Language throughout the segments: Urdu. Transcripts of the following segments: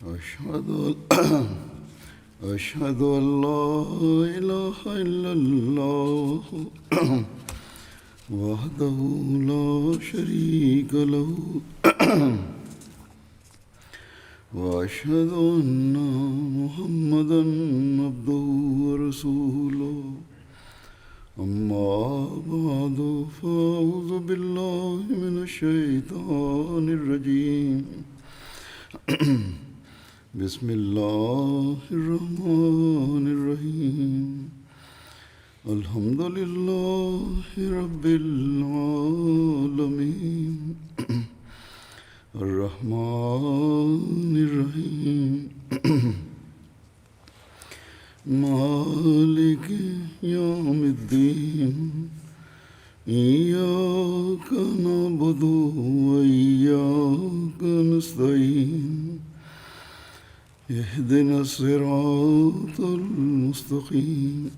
أشهد أشهد أن لا إله إلا الله وحده لا شريك له وأشهد أن محمدا عبده ورسوله أما بعد فأعوذ بالله من الشيطان الرجيم بسم الله الرحمن الرحيم الحمد لله رب العالمين الرحمن الرحيم مالك يوم الدين إياك نعبد وإياك نستعين اهدنا الصراط المستقيم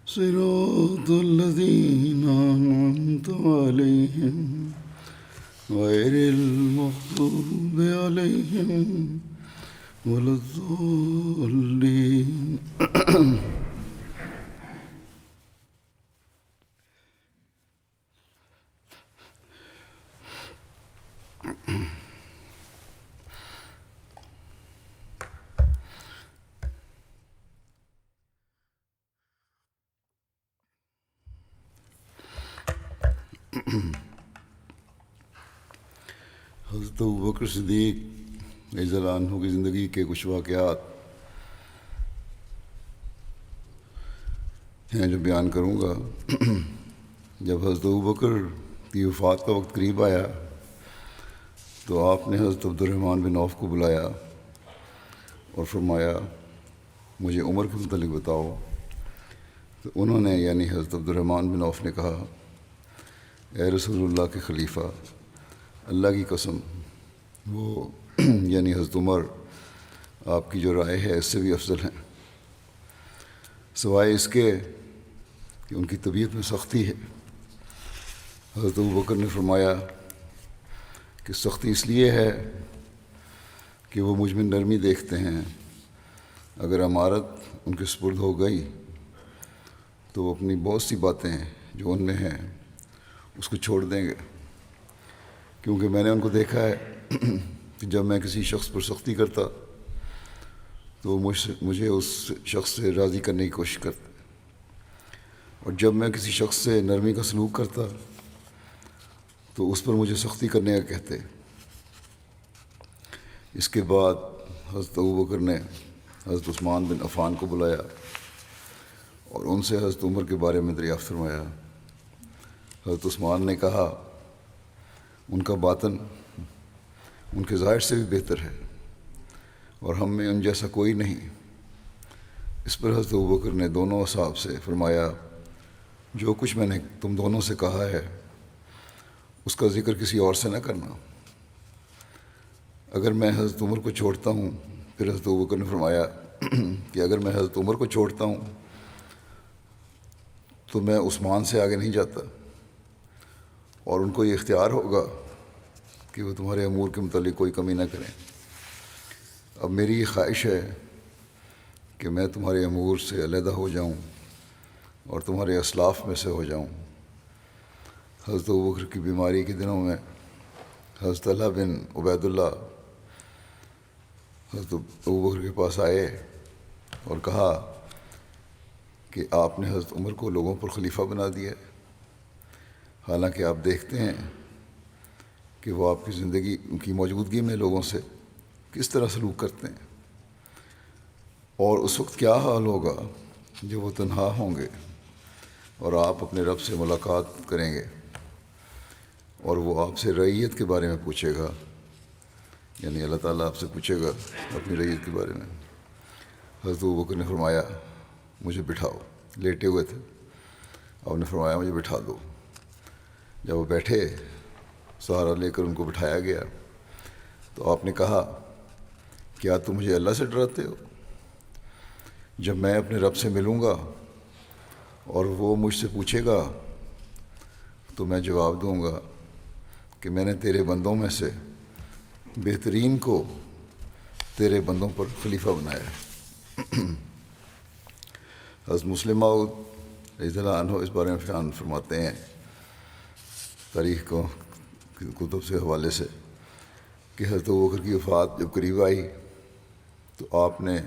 صراط الذين أنعمت عليهم غير المغضوب عليهم ولا الضالين حضرت ابوبکر صدیق رضی اللہ عنہ کی زندگی کے کچھ واقعات ہیں جو بیان کروں گا۔ جب حضرت ابوبکر کی وفات کا وقت قریب آیا تو آپ نے حضرت عبد الرحمن بن عوف کو بلایا اور فرمایا مجھے عمر کے متعلق بتاؤ۔ تو انہوں نے یعنی حضرت عبد الرحمن بن عوف نے کہا اے رسول اللہ کے خلیفہ، اللہ کی قسم وہ یعنی حضرت عمر آپ کی جو رائے ہے اس سے بھی افضل ہیں، سوائے اس کے کہ ان کی طبیعت میں سختی ہے۔ حضرت ابوبکر نے فرمایا کہ سختی اس لیے ہے کہ وہ مجھ میں نرمی دیکھتے ہیں، اگر امارت ان کے سپرد ہو گئی تو وہ اپنی بہت سی باتیں جو ان میں ہیں اس کو چھوڑ دیں گے، کیونکہ میں نے ان کو دیکھا ہے کہ جب میں کسی شخص پر سختی کرتا تو وہ مجھے اس شخص سے راضی کرنے کی کوشش کرتا، اور جب میں کسی شخص سے نرمی کا سلوک کرتا تو اس پر مجھے سختی کرنے کا کہتے۔ اس کے بعد حضرت ابوبکر نے حضرت عثمان بن عفان کو بلایا اور ان سے حضرت عمر کے بارے میں دریافت فرمایا۔ حضرت عثمان نے کہا ان کا باطن ان کے ظاہر سے بھی بہتر ہے اور ہم میں ان جیسا کوئی نہیں۔ اس پر حضرت ابوبکر نے دونوں اصحاب سے فرمایا جو کچھ میں نے تم دونوں سے کہا ہے اس کا ذکر کسی اور سے نہ کرنا۔ اگر میں حضرت عمر کو چھوڑتا ہوں، پھر حضرت ابوبکر نے فرمایا کہ اگر میں حضرت عمر کو چھوڑتا ہوں تو میں عثمان سے آگے نہیں جاتا، اور ان کو یہ اختیار ہوگا کہ وہ تمہارے امور کے متعلق کوئی کمی نہ کریں۔ اب میری یہ خواہش ہے کہ میں تمہارے امور سے علیحدہ ہو جاؤں اور تمہارے اسلاف میں سے ہو جاؤں۔ حضرت ابوبکر کی بیماری کے دنوں میں حضرت طلحہ بن عبید اللہ حضرت ابوبکر کے پاس آئے اور کہا کہ آپ نے حضرت عمر کو لوگوں پر خلیفہ بنا دیا ہے، حالانکہ آپ دیکھتے ہیں کہ وہ آپ کی زندگی ان کی موجودگی میں لوگوں سے کس طرح سلوک کرتے ہیں، اور اس وقت کیا حال ہوگا جب وہ تنہا ہوں گے اور آپ اپنے رب سے ملاقات کریں گے اور وہ آپ سے رعیت کے بارے میں پوچھے گا، یعنی اللہ تعالیٰ آپ سے پوچھے گا اپنی رعیت کے بارے میں۔ حضرت ابوبکر نے فرمایا مجھے بٹھاؤ، لیٹے ہوئے تھے، آپ نے فرمایا مجھے بٹھا دو۔ جب وہ بیٹھے سہارا لے کر ان کو بٹھایا گیا تو آپ نے کہا کیا تم مجھے اللہ سے ڈراتے ہو؟ جب میں اپنے رب سے ملوں گا اور وہ مجھ سے پوچھے گا تو میں جواب دوں گا کہ میں نے تیرے بندوں میں سے بہترین کو تیرے بندوں پر خلیفہ بنایا ہے۔ حضرت مسلم موعود رضی اللہ عنہ اس بارے میں بیان فرماتے ہیں تاریخ کو کتب سے حوالے سے کہ حضرت ابوبکر کی وفات جب قریب آئی تو آپ نے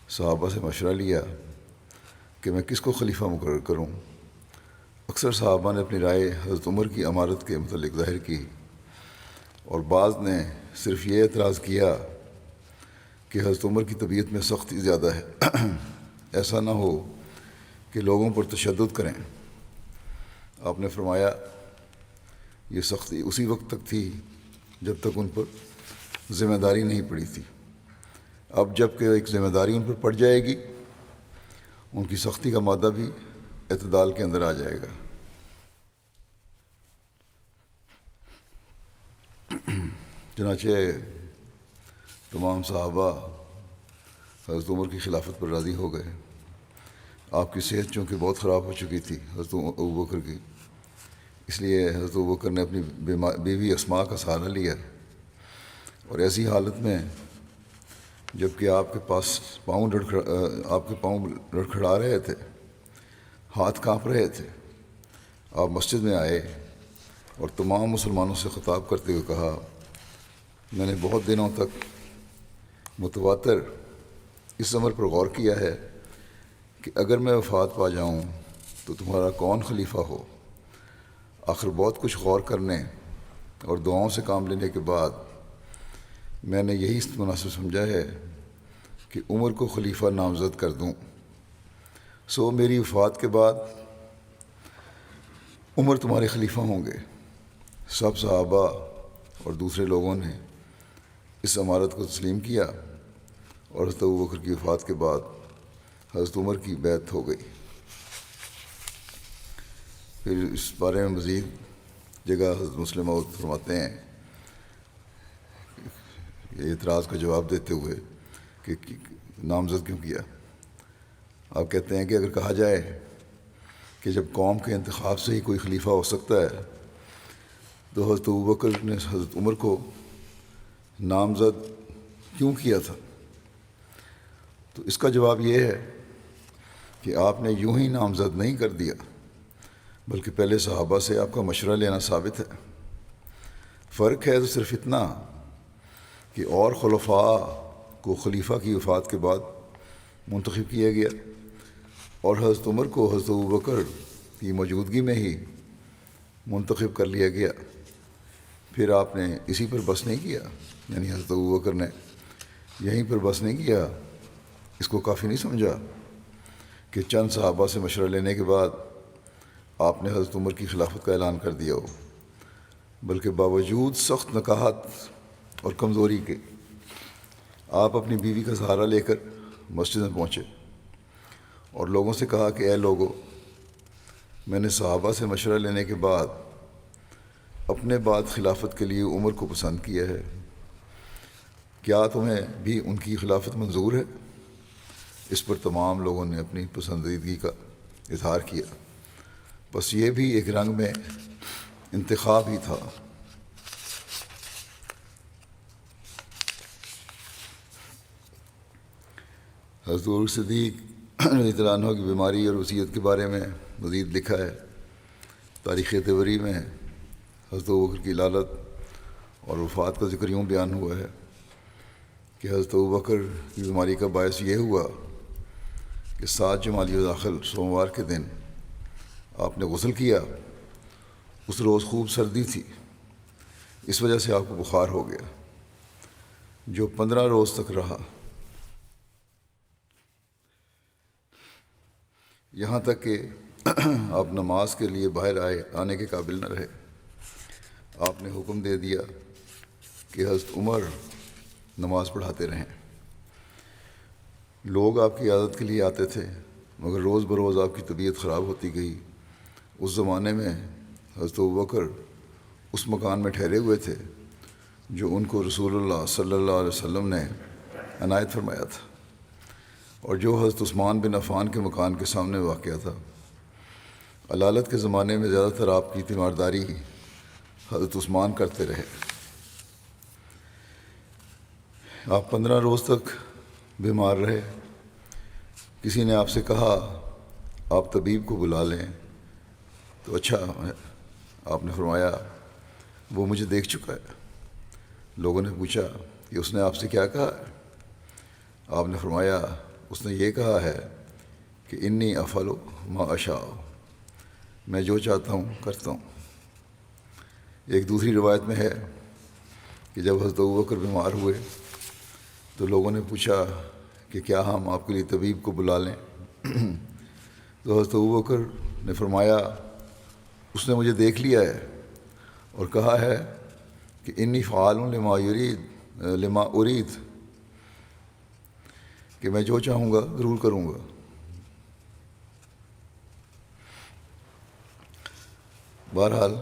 صحابہ سے مشورہ لیا کہ میں کس کو خلیفہ مقرر کروں۔ اکثر صحابہ نے اپنی رائے حضرت عمر کی امارت کے متعلق ظاہر کی، اور بعض نے صرف یہ اعتراض کیا کہ حضرت عمر کی طبیعت میں سختی زیادہ ہے، ایسا نہ ہو کہ لوگوں پر تشدد کریں۔ آپ نے فرمایا یہ سختی اسی وقت تک تھی جب تک ان پر ذمہ داری نہیں پڑی تھی، اب جب کہ ایک ذمہ داری ان پر پڑ جائے گی ان کی سختی کا مادہ بھی اعتدال کے اندر آ جائے گا۔ چنانچہ تمام صحابہ حضرت عمر کی خلافت پر راضی ہو گئے۔ آپ کی صحت چونکہ بہت خراب ہو چکی تھی حضرت ابوبکر کی، اس لیے حضرت ابوبکر نے اپنی بیوی اسماء کا سہارا لیا، اور ایسی حالت میں جب کہ آپ کے پاؤں لڑکھڑا رہے تھے، ہاتھ کانپ رہے تھے، آپ مسجد میں آئے اور تمام مسلمانوں سے خطاب کرتے ہوئے کہا، میں نے بہت دنوں تک متواتر اس امر پر غور کیا ہے کہ اگر میں وفات پا جاؤں تو تمہارا کون خلیفہ ہو۔ آخر بہت کچھ غور کرنے اور دعاؤں سے کام لینے کے بعد میں نے یہی مناسب سمجھا ہے کہ عمر کو خلیفہ نامزد کر دوں۔ سو میری وفات کے بعد عمر تمہارے خلیفہ ہوں گے۔ سب صحابہ اور دوسرے لوگوں نے اس امارت کو تسلیم کیا، اور حضرت ابوبکر کی وفات کے بعد حضرت عمر کی بیعت ہو گئی۔ پھر اس بارے میں مزید جگہ حضرت مسلم موعود فرماتے ہیں یہ اعتراض کا جواب دیتے ہوئے کہ نامزد کیوں کیا۔ آپ کہتے ہیں کہ اگر کہا جائے کہ جب قوم کے انتخاب سے ہی کوئی خلیفہ ہو سکتا ہے تو حضرت ابوبکر نے حضرت عمر کو نامزد کیوں کیا تھا، تو اس کا جواب یہ ہے کہ آپ نے یوں ہی نامزد نہیں کر دیا، بلکہ پہلے صحابہ سے آپ کا مشورہ لینا ثابت ہے۔ فرق ہے تو صرف اتنا کہ اور خلفاء کو خلیفہ کی وفات کے بعد منتخب کیا گیا، اور حضرت عمر کو حضرت ابوبکر کی موجودگی میں ہی منتخب کر لیا گیا۔ پھر آپ نے اسی پر بس نہیں کیا، یعنی حضرت ابوبکر نے یہیں پر بس نہیں کیا، اس کو کافی نہیں سمجھا کہ چند صحابہ سے مشورہ لینے کے بعد آپ نے حضرت عمر کی خلافت کا اعلان کر دیا ہو، بلکہ باوجود سخت نکاہت اور کمزوری کے آپ اپنی بیوی کا سہارا لے کر مسجد میں پہنچے اور لوگوں سے کہا کہ اے لوگو، میں نے صحابہ سے مشورہ لینے کے بعد اپنے بعد خلافت کے لیے عمر کو پسند کیا ہے، کیا تمہیں بھی ان کی خلافت منظور ہے؟ اس پر تمام لوگوں نے اپنی پسندیدگی کا اظہار کیا۔ بس یہ بھی ایک رنگ میں انتخاب ہی تھا۔ حضرت ابوبکر صدیق رضی اللہ عنہ کی بیماری اور وصیت کے بارے میں مزید لکھا ہے۔ تاریخ طبری میں حضرت ابوبکر کی لالت اور وفات کا ذکر یوں بیان ہوا ہے کہ حضرت ابوبکر کی بیماری کا باعث یہ ہوا کہ 7 جمادی الاخر سوموار کے دن آپ نے غسل کیا۔ اس روز خوب سردی تھی، اس وجہ سے آپ کو بخار ہو گیا جو 15 روز تک رہا، یہاں تک کہ آپ نماز کے لیے باہر آنے کے قابل نہ رہے۔ آپ نے حکم دے دیا کہ حضرت عمر نماز پڑھاتے رہیں۔ لوگ آپ کی عادت کے لیے آتے تھے، مگر روز بروز آپ کی طبیعت خراب ہوتی گئی۔ اس زمانے میں حضرت ابوبکر اس مکان میں ٹھہرے ہوئے تھے جو ان کو رسول اللہ صلی اللہ علیہ وسلم نے عنایت فرمایا تھا، اور جو حضرت عثمان بن عفان کے مکان کے سامنے واقع تھا۔ علالت کے زمانے میں زیادہ تر آپ کی تیمارداری حضرت عثمان کرتے رہے۔ آپ 15 روز تک بیمار رہے. کسی نے آپ سے کہا آپ طبیب کو بلا لیں تو اچھا ہے. آپ نے فرمایا وہ مجھے دیکھ چکا ہے. لوگوں نے پوچھا کہ اس نے آپ سے کیا کہا ہے؟ آپ نے فرمایا اس نے یہ کہا ہے کہ انی افعل ما اشاء، میں جو چاہتا ہوں کرتا ہوں. ایک دوسری روایت میں ہے کہ جب حضرت ابوبکر بیمار ہوئے تو لوگوں نے پوچھا کہ کیا ہم آپ کے لیے طبیب کو بلا لیں؟ تو حضرت ابوبکر نے فرمایا اس نے مجھے دیکھ لیا ہے اور کہا ہے کہ انی فعال لما ارید، کہ میں جو چاہوں گا ضرور کروں گا. بہرحال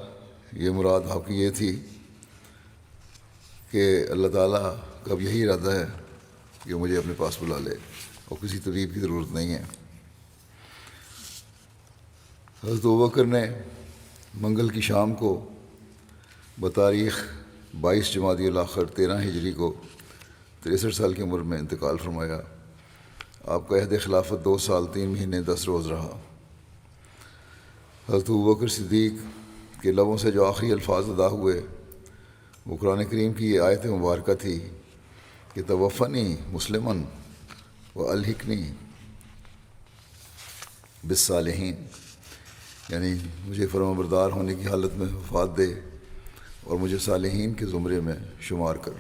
یہ مراد آپ کی یہ تھی کہ اللہ تعالیٰ کا اب یہی ارادہ ہے کہ مجھے اپنے پاس بلا لے اور کسی طبیب کی ضرورت نہیں ہے. حضرت ابوبکر نے منگل کی شام کو بتاریخ 22 جمادی الاخر 13 ہجری کو 63 سال کی عمر میں انتقال فرمایا. آپ کا عہد خلافت 2 سال 3 مہینے 10 روز رہا. حضرت ابوبکر صدیق کے لبوں سے جو آخری الفاظ ادا ہوئے وہ قرآن کریم کی یہ آیت مبارکہ تھی کہ توفنی مسلمن و الحقنی بالصالحین، یعنی مجھے فرما بردار ہونے کی حالت میں وفات دے اور مجھے صالحین کے زمرے میں شمار کر.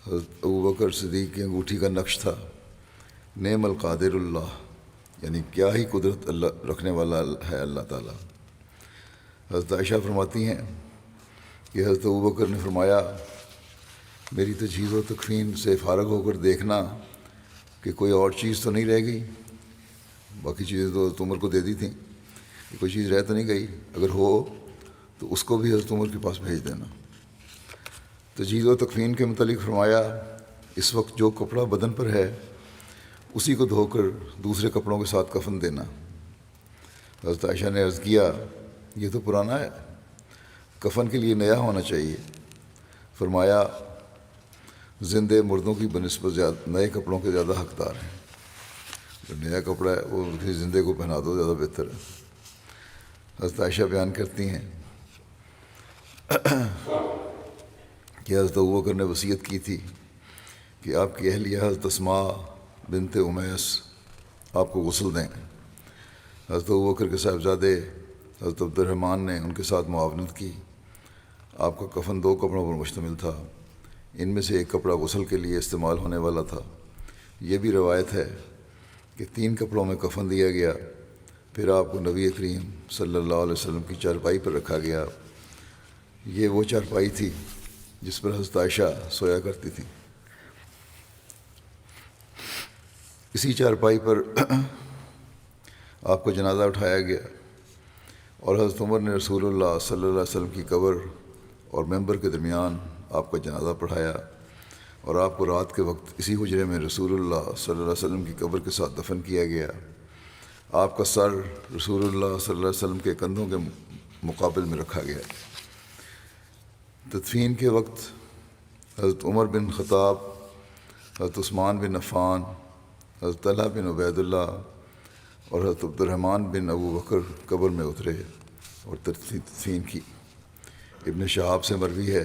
حضرت ابوبکر صدیق کی انگوٹھی کا نقش تھا نعم القادر اللہ، یعنی کیا ہی قدرت اللہ رکھنے والا ہے اللہ تعالیٰ. حضرت عائشہ فرماتی ہیں کہ حضرت ابوبکر نے فرمایا میری تجہیز و تکفین سے فارغ ہو کر دیکھنا کہ کوئی اور چیز تو نہیں رہ گئی. باقی چیزیں تو عمر کو دے دی تھیں، کوئی چیز رہ تو نہیں گئی، اگر ہو تو اس کو بھی حضرت عمر کے پاس بھیج دینا. تجہیز و تکفین کے متعلق فرمایا اس وقت جو کپڑا بدن پر ہے اسی کو دھو کر دوسرے کپڑوں کے ساتھ کفن دینا. حضرت عائشہ نے عرض کیا یہ تو پرانا ہے، کفن کے لیے نیا ہونا چاہیے. فرمایا زندے مردوں کی بنسبت نئے کپڑوں کے زیادہ حقدار ہیں. جو نیا کپڑا ہے وہ کسی زندے کو پہنا دو، زیادہ بہتر ہے. حضرت عائشہ بیان کرتی ہیں کہ حضرت ابوبکر نے وصیت کی تھی کہ آپ کی اہلیہ حضرت اسماء بنت امیس آپ کو غسل دیں. حضرت ابوبکر کے صاحبزادے حضرت عبد الرحمن نے ان کے ساتھ معاونت کی. آپ کا کفن 2 کپڑوں پر مشتمل تھا، ان میں سے ایک کپڑا غسل کے لیے استعمال ہونے والا تھا. یہ بھی روایت ہے کہ 3 کپڑوں میں کفن دیا گیا، پھر آپ کو نبی کریم صلی اللہ علیہ وسلم کی چارپائی پر رکھا گیا. یہ وہ چارپائی تھی جس پر حضرت عائشہ سویا کرتی تھیں. اسی چارپائی پر آپ کو جنازہ اٹھایا گیا اور حضرت عمر نے رسول اللہ صلی اللہ علیہ وسلم کی قبر اور ممبر کے درمیان آپ کا جنازہ پڑھایا اور آپ کو رات کے وقت اسی حجرے میں رسول اللہ صلی اللہ علیہ وسلم کی قبر کے ساتھ دفن کیا گیا. آپ کا سر رسول اللہ صلی اللہ علیہ وسلم کے کندھوں کے مقابل میں رکھا گیا. تدفین کے وقت حضرت عمر بن خطاب، حضرت عثمان بن عفان، حضرت طلحہ بن عبید اللہ اور حضرت عبد الرحمن بن ابو بکر قبر میں اترے اور تدفین کی. ابن شہاب سے مروی ہے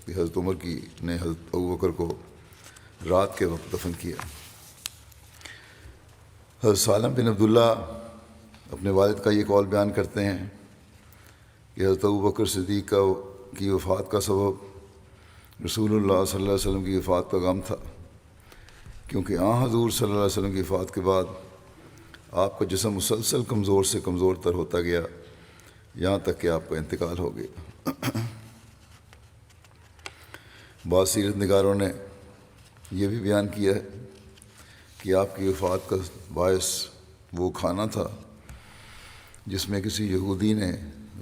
کہ حضرت عمر نے حضرت ابو بکر کو رات کے وقت دفن کیا. حضرت سالم بن عبداللہ اپنے والد کا یہ قول بیان کرتے ہیں کہ حضرت ابو بکر صدیق کی وفات کا سبب رسول اللہ صلی اللہ علیہ وسلم کی وفات کا غم تھا، کیونکہ حضور صلی اللہ علیہ وسلم کی وفات کے بعد آپ کا جسم مسلسل کمزور سے کمزور تر ہوتا گیا، یہاں تک کہ آپ کا انتقال ہو گیا. بعض سیرت نگاروں نے یہ بھی بیان کیا ہے کہ آپ کی وفات کا باعث وہ کھانا تھا جس میں کسی یہودی نے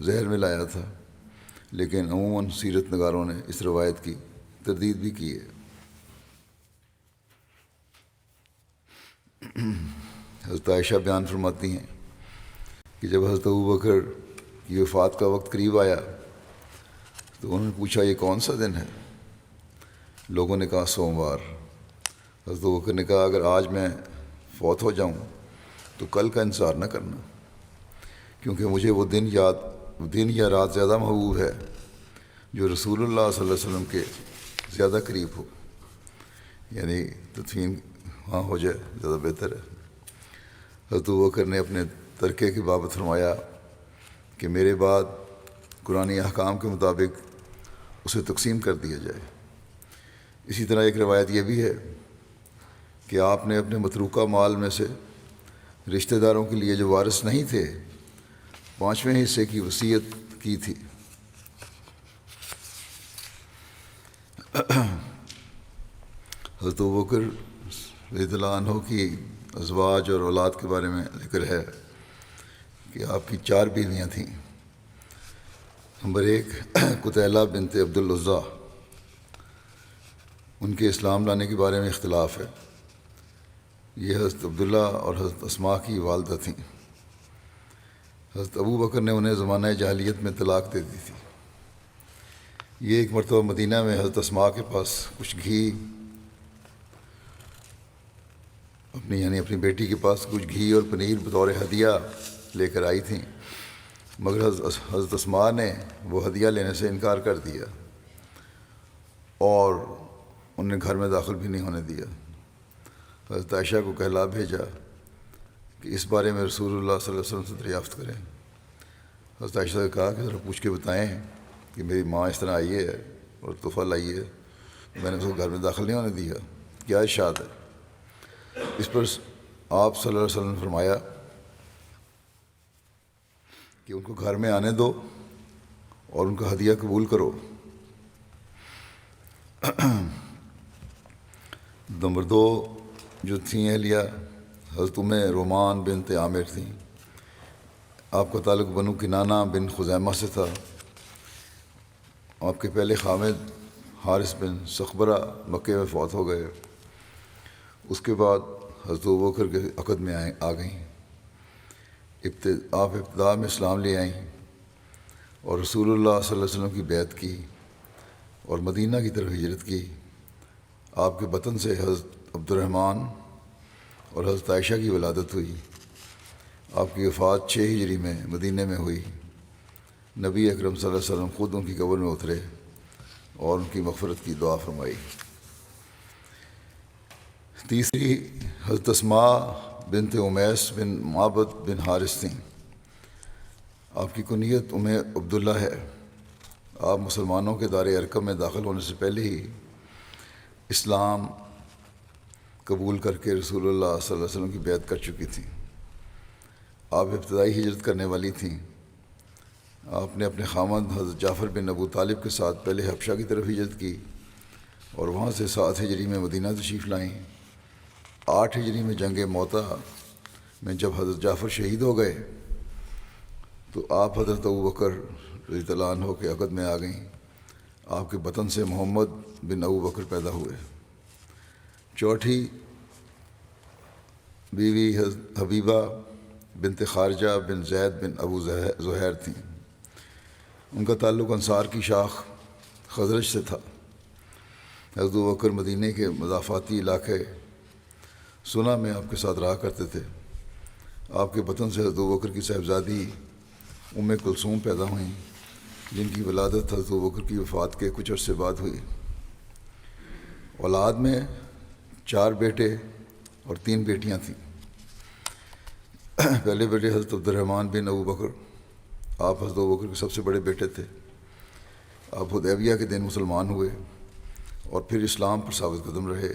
زہر ملایا تھا، لیکن عموماً سیرت نگاروں نے اس روایت کی تردید بھی کی ہے. حضرت عائشہ بیان فرماتی ہیں کہ جب حضرت ابوبکر کی وفات کا وقت قریب آیا تو انہوں نے پوچھا یہ کون سا دن ہے؟ لوگوں نے کہا سوموار۔ حضرت ابوبکر نے کہا اگر آج میں فوت ہو جاؤں تو کل کا انتظار نہ کرنا، کیونکہ مجھے وہ دن یا رات زیادہ محبوب ہے جو رسول اللہ صلی اللہ علیہ وسلم کے زیادہ قریب ہو، یعنی تدفین وہاں ہو جائے زیادہ بہتر ہے۔ حضرت ابوبکر نے اپنے ترکے کی بابت فرمایا کہ میرے بعد قرآنی احکام کے مطابق اسے تقسیم کر دیا جائے۔ اسی طرح ایک روایت یہ بھی ہے کہ آپ نے اپنے متروکہ مال میں سے رشتہ داروں کے لیے جو وارث نہیں تھے 5ویں حصے کی وصیت کی تھی۔ حضرت ابوبکر رضی اللہ عنہ کی ازواج اور اولاد کے بارے میں ذکر ہے کہ آپ کی 4 بیویاں تھیں۔ نمبر 1 قتیلہ بنت عبد العزیٰ، ان کے اسلام لانے کے بارے میں اختلاف ہے۔ یہ حضرت عبداللہ اور حضرت اسماء کی والدہ تھیں۔ حضرت ابوبکر نے انہیں زمانہ جاہلیت میں طلاق دے دی تھی۔ یہ ایک مرتبہ مدینہ میں حضرت اسماء کے پاس کچھ گھی اپنی بیٹی کے پاس کچھ گھی اور پنیر بطور ہدیہ لے کر آئی تھیں، مگر حضرت اسماء نے وہ ہدیہ لینے سے انکار کر دیا اور انہیں گھر میں داخل بھی نہیں ہونے دیا۔ حضرت عائشہ کو کہلا بھیجا کہ اس بارے میں رسول اللہ صلی اللہ علیہ وسلم سے دریافت کریں۔ حضرت عائشہ نے کہا کہ ذرا پوچھ کے بتائیں کہ میری ماں اس طرح آئی ہے اور تحفہ لائی ہے، میں نے اس کو گھر میں داخل نہیں ہونے دیا، کیا ارشاد ہے؟ اس پر آپ صلی اللہ علیہ وسلم نے فرمایا کہ ان کو گھر میں آنے دو اور ان کا ہدیہ قبول کرو۔ نمبر 2 جو تھیں اہلیہ حضرت رومان بنت عامر تھیں۔ آپ کا تعلق بنو کنانہ بن خزیمہ سے تھا۔ آپ کے پہلے خامد حارث بن سخبرہ مکے میں فوت ہو گئے۔ اس کے بعد حضرت ابوبکر کے عقد میں آ گئیں۔ آپ ابتدا میں اسلام لے آئیں اور رسول اللہ صلی اللہ علیہ وسلم کی بیعت کی اور مدینہ کی طرف ہجرت کی۔ آپ کے بطن سے حضرت عبد الرحمن اور حضرت عائشہ کی ولادت ہوئی۔ آپ کی وفات 6 ہجری میں مدینہ میں ہوئی۔ نبی اکرم صلی اللہ علیہ وسلم خود ان کی قبر میں اترے اور ان کی مغفرت کی دعا فرمائی۔ تیسری حضرت اسماء بنت امیس بن معبد بن حارث تھیں۔ آپ کی کنیت عبداللہ ہے۔ آپ مسلمانوں کے دار ارقم میں داخل ہونے سے پہلے ہی اسلام قبول کر کے رسول اللہ صلی اللہ علیہ وسلم کی بیعت کر چکی تھیں۔ آپ ابتدائی ہجرت کرنے والی تھیں۔ آپ نے اپنے خامند حضرت جعفر بن ابو طالب کے ساتھ پہلے حبشہ کی طرف ہجرت کی اور وہاں سے 7 ہجری میں مدینہ تشریف لائیں۔ 8 ہجری میں جنگ موتا میں جب حضرت جعفر شہید ہو گئے تو آپ حضرت ابوبکر رضی اللہ عنہ کے عقد میں آ گئیں۔ آپ کے بطن سے محمد بن ابوبکر پیدا ہوئے۔ چوتھی بیوی حضرت حبیبہ بنت خارجہ بن زید بن ابو زہیر تھیں۔ ان کا تعلق انصار کی شاخ خزرج سے تھا۔ حضرت ابوبکر مدینہ کے مضافاتی علاقے سنا میں آپ کے ساتھ رہا کرتے تھے۔ آپ کے بطن سے حضرت ابوبکر کی صاحبزادی کلثوم پیدا ہوئیں، جن کی ولادت حضرت ابوبکر کی وفات کے کچھ عرصے بعد ہوئی۔ اولاد میں 4 بیٹے اور 3 بیٹیاں تھیں۔ پہلے بیٹے حضرت عبد الرحمن بن ابوبکر، آپ حضرت ابوبکر کے سب سے بڑے بیٹے تھے۔ آپ حدیبیہ کے دن مسلمان ہوئے اور پھر اسلام پر ثابت قدم رہے۔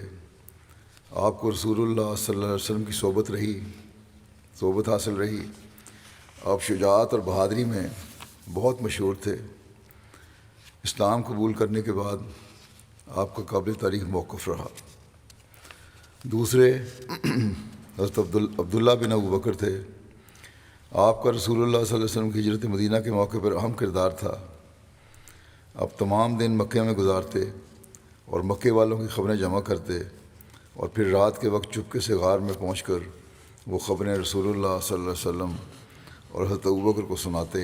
آپ کو رسول اللہ صلی اللہ علیہ وسلم کی صحبت حاصل رہی۔ آپ شجاعت اور بہادری میں بہت مشہور تھے۔ اسلام قبول کرنے کے بعد آپ کا قابل تعریف موقف رہا۔ دوسرے حضرت عبداللہ بن ابوبکر تھے۔ آپ کا رسول اللہ صلی اللہ علیہ وسلم کی ہجرت مدینہ کے موقع پر اہم کردار تھا۔ آپ تمام دن مکے میں گزارتے اور مکے والوں کی خبریں جمع کرتے اور پھر رات کے وقت چپکے سے غار میں پہنچ کر وہ خبریں رسول اللہ صلی اللہ علیہ وسلم اور حضرت ابوبکر کو سناتے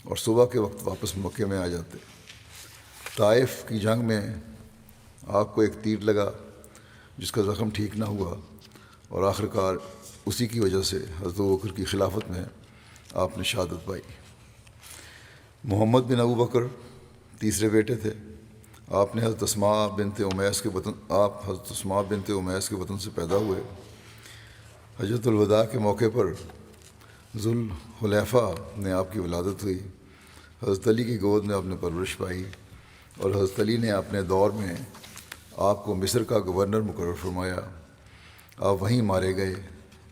اور صبح کے وقت واپس مکے میں آ جاتے۔ طائف کی جنگ میں آپ کو ایک تیر لگا جس کا زخم ٹھیک نہ ہوا، اور آخر کار اسی کی وجہ سے حضرت ابوبکر کی خلافت میں آپ نے شہادت پائی۔ محمد بن ابوبکر تیسرے بیٹے تھے۔ آپ نے حضرت اسماء بنت امیس کے وطن سے پیدا ہوئے۔ حجۃ الوداع کے موقع پر ذوالحلیفہ میں آپ کی ولادت ہوئی۔ حضرت علی کی گود میں آپ نے پرورش پائی، اور حضرت علی نے اپنے دور میں آپ کو مصر کا گورنر مقرر فرمایا۔ آپ وہیں مارے گئے۔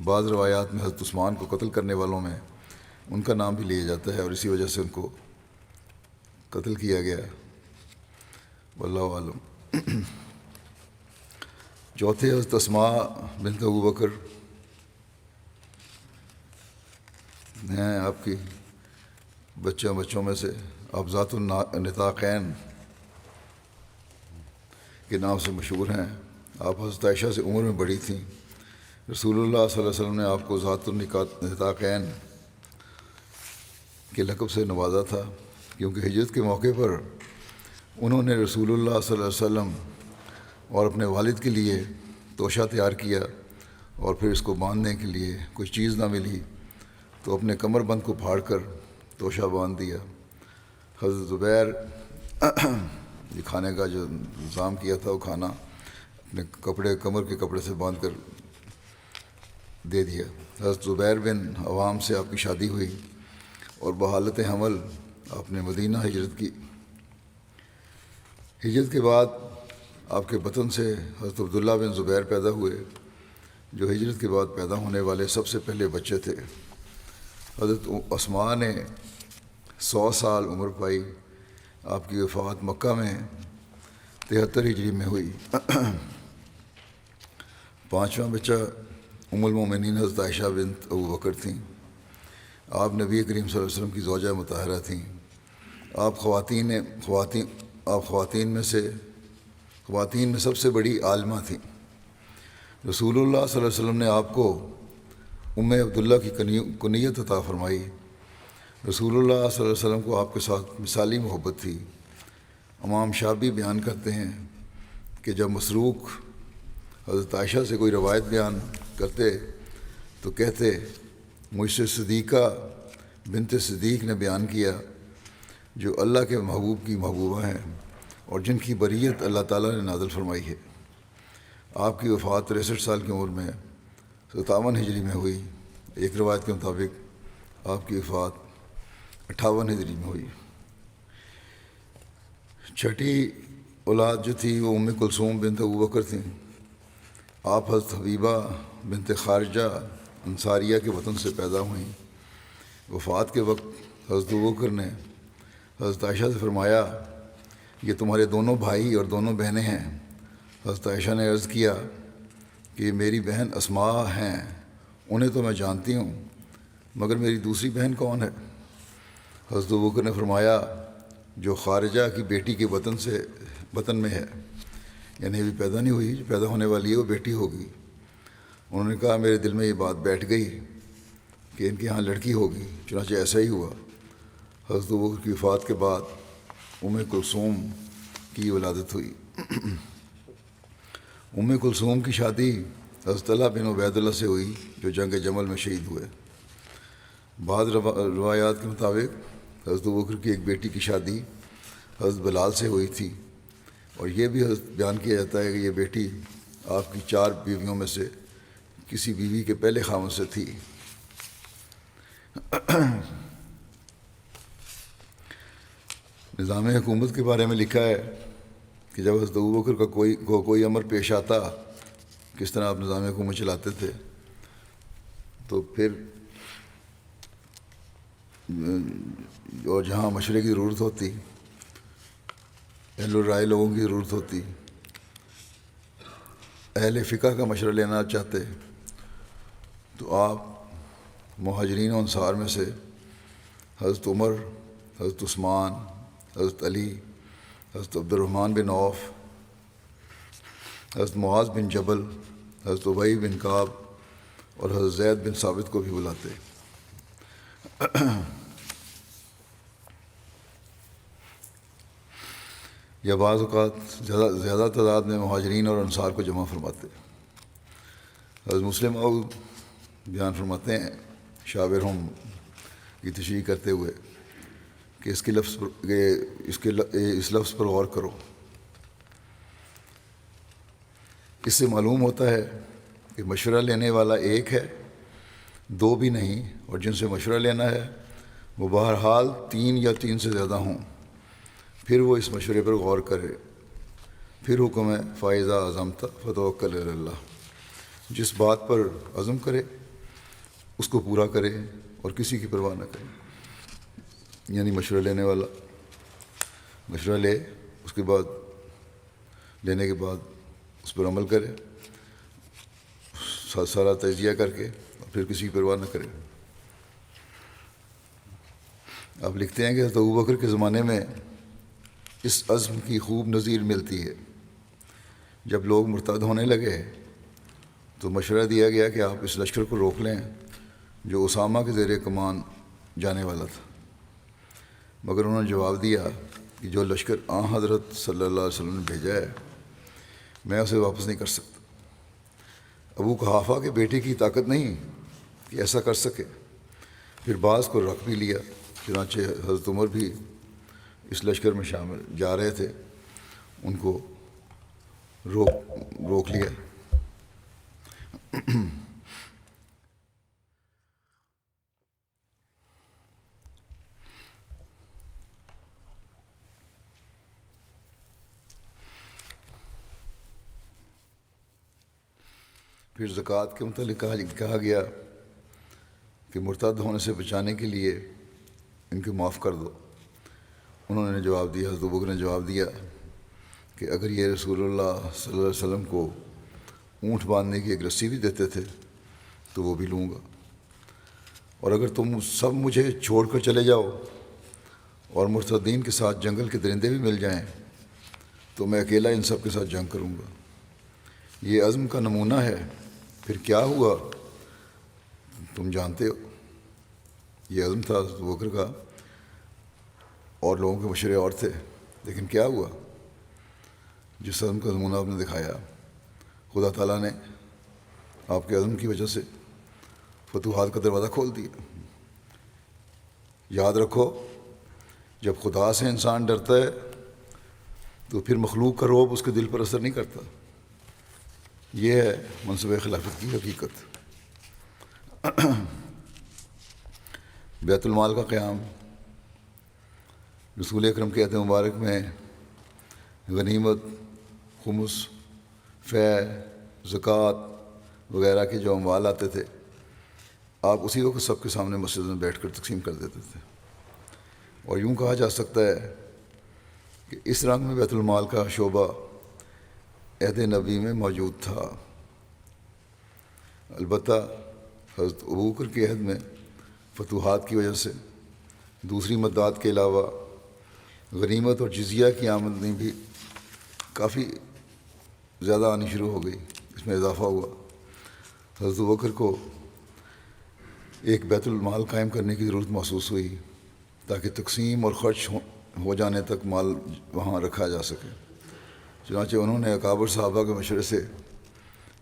بعض روایات میں حضرت عثمان کو قتل کرنے والوں میں ان کا نام بھی لیا جاتا ہے، اور اسی وجہ سے ان کو قتل کیا گیا۔ واللہ عالم۔ چوتھے حضرت اسماء بنت ابوبکر ہیں آپ کی بچوں میں سے۔ آپ ذات النطاقین کے نام سے مشہور ہیں۔ آپ حضرت عائشہ سے عمر میں بڑی تھیں۔ رسول اللہ صلی اللہ علیہ وسلم نے آپ کو ذات النطاقین کے لقب سے نوازا تھا، کیونکہ ہجرت کے موقع پر انہوں نے رسول اللہ صلی اللہ علیہ وسلم اور اپنے والد کے لیے توشہ تیار کیا، اور پھر اس کو باندھنے کے لیے کوئی چیز نہ ملی تو اپنے کمر بند کو پھاڑ کر توشہ باندھ دیا۔ حضرت زبیر یہ کھانے کا جو انتظام کیا تھا، وہ کھانا اپنے کمر کے کپڑے سے باندھ کر دے دیا۔ حضرت زبیر بن عوام سے آپ کی شادی ہوئی، اور بحالت حمل آپ نے مدینہ ہجرت کی۔ ہجرت کے بعد آپ کے بطن سے حضرت عبداللہ بن زبیر پیدا ہوئے، جو ہجرت کے بعد پیدا ہونے والے سب سے پہلے بچے تھے۔ حضرت اسماء نے 100 سال عمر پائی۔ آپ کی وفات مکہ میں 73 ہجری میں ہوئی۔ پانچواں بچہ ام المومنین حضرت عائشہ بنت ابوبکر تھیں۔ آپ نبی کریم صلی اللہ علیہ وسلم کی زوجہ مطہرہ تھیں۔ آپ خواتین میں سب سے بڑی عالمہ تھیں۔ رسول اللہ صلی اللہ علیہ وسلم نے آپ کو ام عبداللہ کی کنیت عطا فرمائی۔ رسول اللہ صلی اللہ علیہ وسلم کو آپ کے ساتھ مثالی محبت تھی۔ امام شابی بیان کرتے ہیں کہ جب مسروق حضرت عائشہ سے کوئی روایت بیان کرتے تو کہتے، مجھ سے صدیقہ بنت صدیق نے بیان کیا، جو اللہ کے محبوب کی محبوبہ ہیں اور جن کی بریت اللہ تعالیٰ نے نازل فرمائی ہے۔ آپ کی وفات 63 سال کی عمر میں 57 ہجری میں ہوئی۔ ایک روایت کے مطابق آپ کی وفات 58 ہجری میں ہوئی۔ چھٹی اولاد جو تھی وہ ام کلثوم بنت ابوبکر تھیں۔ آپ حضرت حبیبہ بنت خارجہ انصاریہ کے وطن سے پیدا ہوئیں۔ وفات کے وقت حضرت ابوبکر نے حضرت عائشہ سے فرمایا، یہ تمہارے دونوں بھائی اور دونوں بہنیں ہیں۔ حضرت عائشہ نے عرض کیا کہ یہ میری بہن اسماء ہیں، انہیں تو میں جانتی ہوں، مگر میری دوسری بہن کون ہے؟ حضرت ابوبکر نے فرمایا، جو خارجہ کی بیٹی کے وطن میں ہے، یعنی ابھی پیدا نہیں ہوئی، جو پیدا ہونے والی ہے وہ بیٹی ہوگی۔ انہوں نے کہا، میرے دل میں یہ بات بیٹھ گئی کہ ان کے ہاں لڑکی ہوگی، چنانچہ ایسا ہی ہوا۔ حضرت ابوبکر کی وفات کے بعد ام کلثوم کی ولادت ہوئی۔ ام کلثوم کی شادی حضرت طلحہ بن عبید اللہ سے ہوئی، جو جنگ جمل میں شہید ہوئے۔ بعض روایات کے مطابق حضرت ابوبکر کی ایک بیٹی کی شادی حضرت بلال سے ہوئی تھی، اور یہ بھی بیان کیا جاتا ہے کہ یہ بیٹی آپ کی 4 بیویوں میں سے کسی بیوی کے پہلے خاوند سے تھی۔ نظام حکومت کے بارے میں لکھا ہے کہ جب حضرت ابوبکر کا کوئی امر پیش آتا، کس طرح آپ نظام حکومت چلاتے تھے، تو پھر اور جہاں مشورے کی ضرورت ہوتی، اہل الرائے لوگوں کی ضرورت ہوتی، اہل فقہ کا مشورہ لینا چاہتے، تو آپ مہاجرین و انصار میں سے حضرت عمر، حضرت عثمان، حضرت علی، حضرت عبد الرحمن بن عوف، حضرت معاذ بن جبل، حضرت ابی بن کعب اور حضرت زید بن ثابت کو بھی بلاتے۔ یا بعض اوقات زیادہ تعداد میں مہاجرین اور انصار کو جمع فرماتے۔ حضرت مسلم موعود بیان فرماتے ہیں شاورہم کی تشریح کرتے ہوئے کہ اس لفظ پر غور کرو۔ اس سے معلوم ہوتا ہے کہ مشورہ لینے والا ایک ہے، دو بھی نہیں، اور جن سے مشورہ لینا ہے وہ بہرحال 3 یا 3 سے زیادہ ہوں۔ پھر وہ اس مشورے پر غور کرے۔ پھر حکم ہے فَإِذَا عَزَمْتَ فَتَوَكَّلْ عَلَى اللَّهِ، جس بات پر عزم کرے اس کو پورا کرے اور کسی کی پرواہ نہ کرے۔ یعنی مشورہ لینے والا مشورہ لے، اس کے بعد لینے کے بعد اس پر عمل کرے، سارا تجزیہ کر کے، اور پھر کسی کی پرواہ نہ کرے۔ آپ لکھتے ہیں کہ حضرت ابوبکر کے زمانے میں اس عزم کی خوب نظیر ملتی ہے۔ جب لوگ مرتد ہونے لگے تو مشورہ دیا گیا کہ آپ اس لشکر کو روک لیں جو اسامہ کے زیر کمان جانے والا تھا، مگر انہوں نے جواب دیا کہ جو لشکر حضرت صلی اللہ علیہ وسلم نے بھیجا ہے میں اسے واپس نہیں کر سکتا۔ ابو قحافہ کے بیٹے کی طاقت نہیں کہ ایسا کر سکے۔ پھر بعض کو رکھ بھی لیا، چنانچہ حضرت عمر بھی اس لشکر میں شامل جا رہے تھے، ان کو روک لیا۔ پھر زکوٰۃ کے متعلق کہا گیا کہ مرتد ہونے سے بچانے کے لیے ان کو معاف کر دو۔ انہوں نے جواب دیا، حضرت ابوبکر نے جواب دیا کہ اگر یہ رسول اللہ صلی اللہ علیہ وسلم کو اونٹ باندھنے کی ایک رسی بھی دیتے تھے تو وہ بھی لوں گا، اور اگر تم سب مجھے چھوڑ کر چلے جاؤ اور مرتدین کے ساتھ جنگل کے درندے بھی مل جائیں تو میں اکیلا ان سب کے ساتھ جنگ کروں گا۔ یہ عزم کا نمونہ ہے۔ پھر کیا ہوا تم جانتے ہو۔ یہ عزم تھا حضرت ابوبکر کا، اور لوگوں کے مشورے اور تھے، لیکن کیا ہوا؟ جس عزم کا نمونہ آپ نے دکھایا، خدا تعالیٰ نے آپ کے عزم کی وجہ سے فتوحات کا دروازہ کھول دیا۔ یاد رکھو، جب خدا سے انسان ڈرتا ہے تو پھر مخلوق کا رعب اس کے دل پر اثر نہیں کرتا۔ یہ ہے منصب خلافت کی حقیقت۔ بیت المال کا قیام۔ رسول اکرم کے عہد مبارک میں غنیمت، خمس، فے، زکوٰۃ وغیرہ کے جو اموال آتے تھے آپ اسی وقت سب کے سامنے مسجد میں بیٹھ کر تقسیم کر دیتے تھے، اور یوں کہا جا سکتا ہے کہ اس رنگ میں بیت المال کا شعبہ عہد نبی میں موجود تھا۔ البتہ حضرت ابوبکر کے عہد میں فتوحات کی وجہ سے دوسری مدات کے علاوہ غنیمت اور جزیہ کی آمدنی بھی کافی زیادہ آنی شروع ہو گئی، اس میں اضافہ ہوا۔ حضرت ابوبکر کو ایک بیت المال قائم کرنے کی ضرورت محسوس ہوئی تاکہ تقسیم اور خرچ ہو جانے تک مال وہاں رکھا جا سکے۔ چنانچہ انہوں نے اکابر صحابہ کے مشورے سے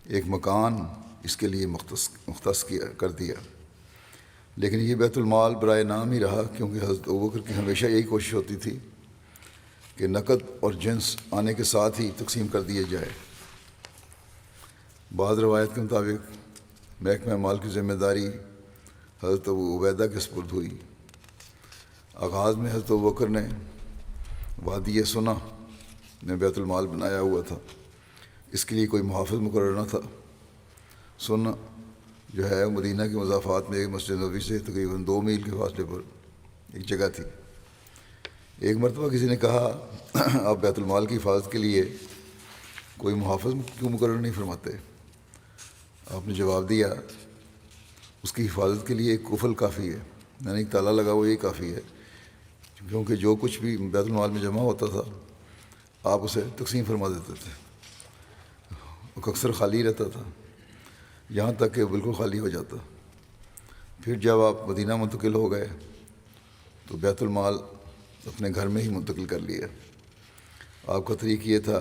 ایک مکان اس کے لیے مختص کر دیا، لیکن یہ بیت المال برائے نام ہی رہا، کیونکہ حضرت ابوبکر کی ہمیشہ یہی کوشش ہوتی تھی کہ نقد اور جنس آنے کے ساتھ ہی تقسیم کر دیے جائے۔ بعض روایت کے مطابق محکمہ مال کی ذمہ داری حضرت ابو عبیدہ کے سپرد ہوئی۔ آغاز میں حضرت ابوبکر نے وادی سنا میں بیت المال بنایا ہوا تھا، اس کے لیے کوئی محافظ مقرر نہ تھا۔ سنا جو ہے مدینہ کے مضافات میں ایک مسجد نبوی سے تقریباً 2 میل کے فاصلے پر ایک جگہ تھی۔ ایک مرتبہ کسی نے کہا، آپ بیت المال کی حفاظت کے لیے کوئی محافظ کیوں مقرر نہیں فرماتے؟ آپ نے جواب دیا، اس کی حفاظت کے لیے ایک قفل کافی ہے، یعنی ایک تالا لگا ہوا یہ کافی ہے، کیونکہ جو کچھ بھی بیت المال میں جمع ہوتا تھا آپ اسے تقسیم فرما دیتے تھے، وہ اکثر خالی رہتا تھا یہاں تک کہ بالکل خالی ہو جاتا۔ پھر جب آپ مدینہ منتقل ہو گئے تو بیت المال اپنے گھر میں ہی منتقل کر لیا، آپ کا طریق یہ تھا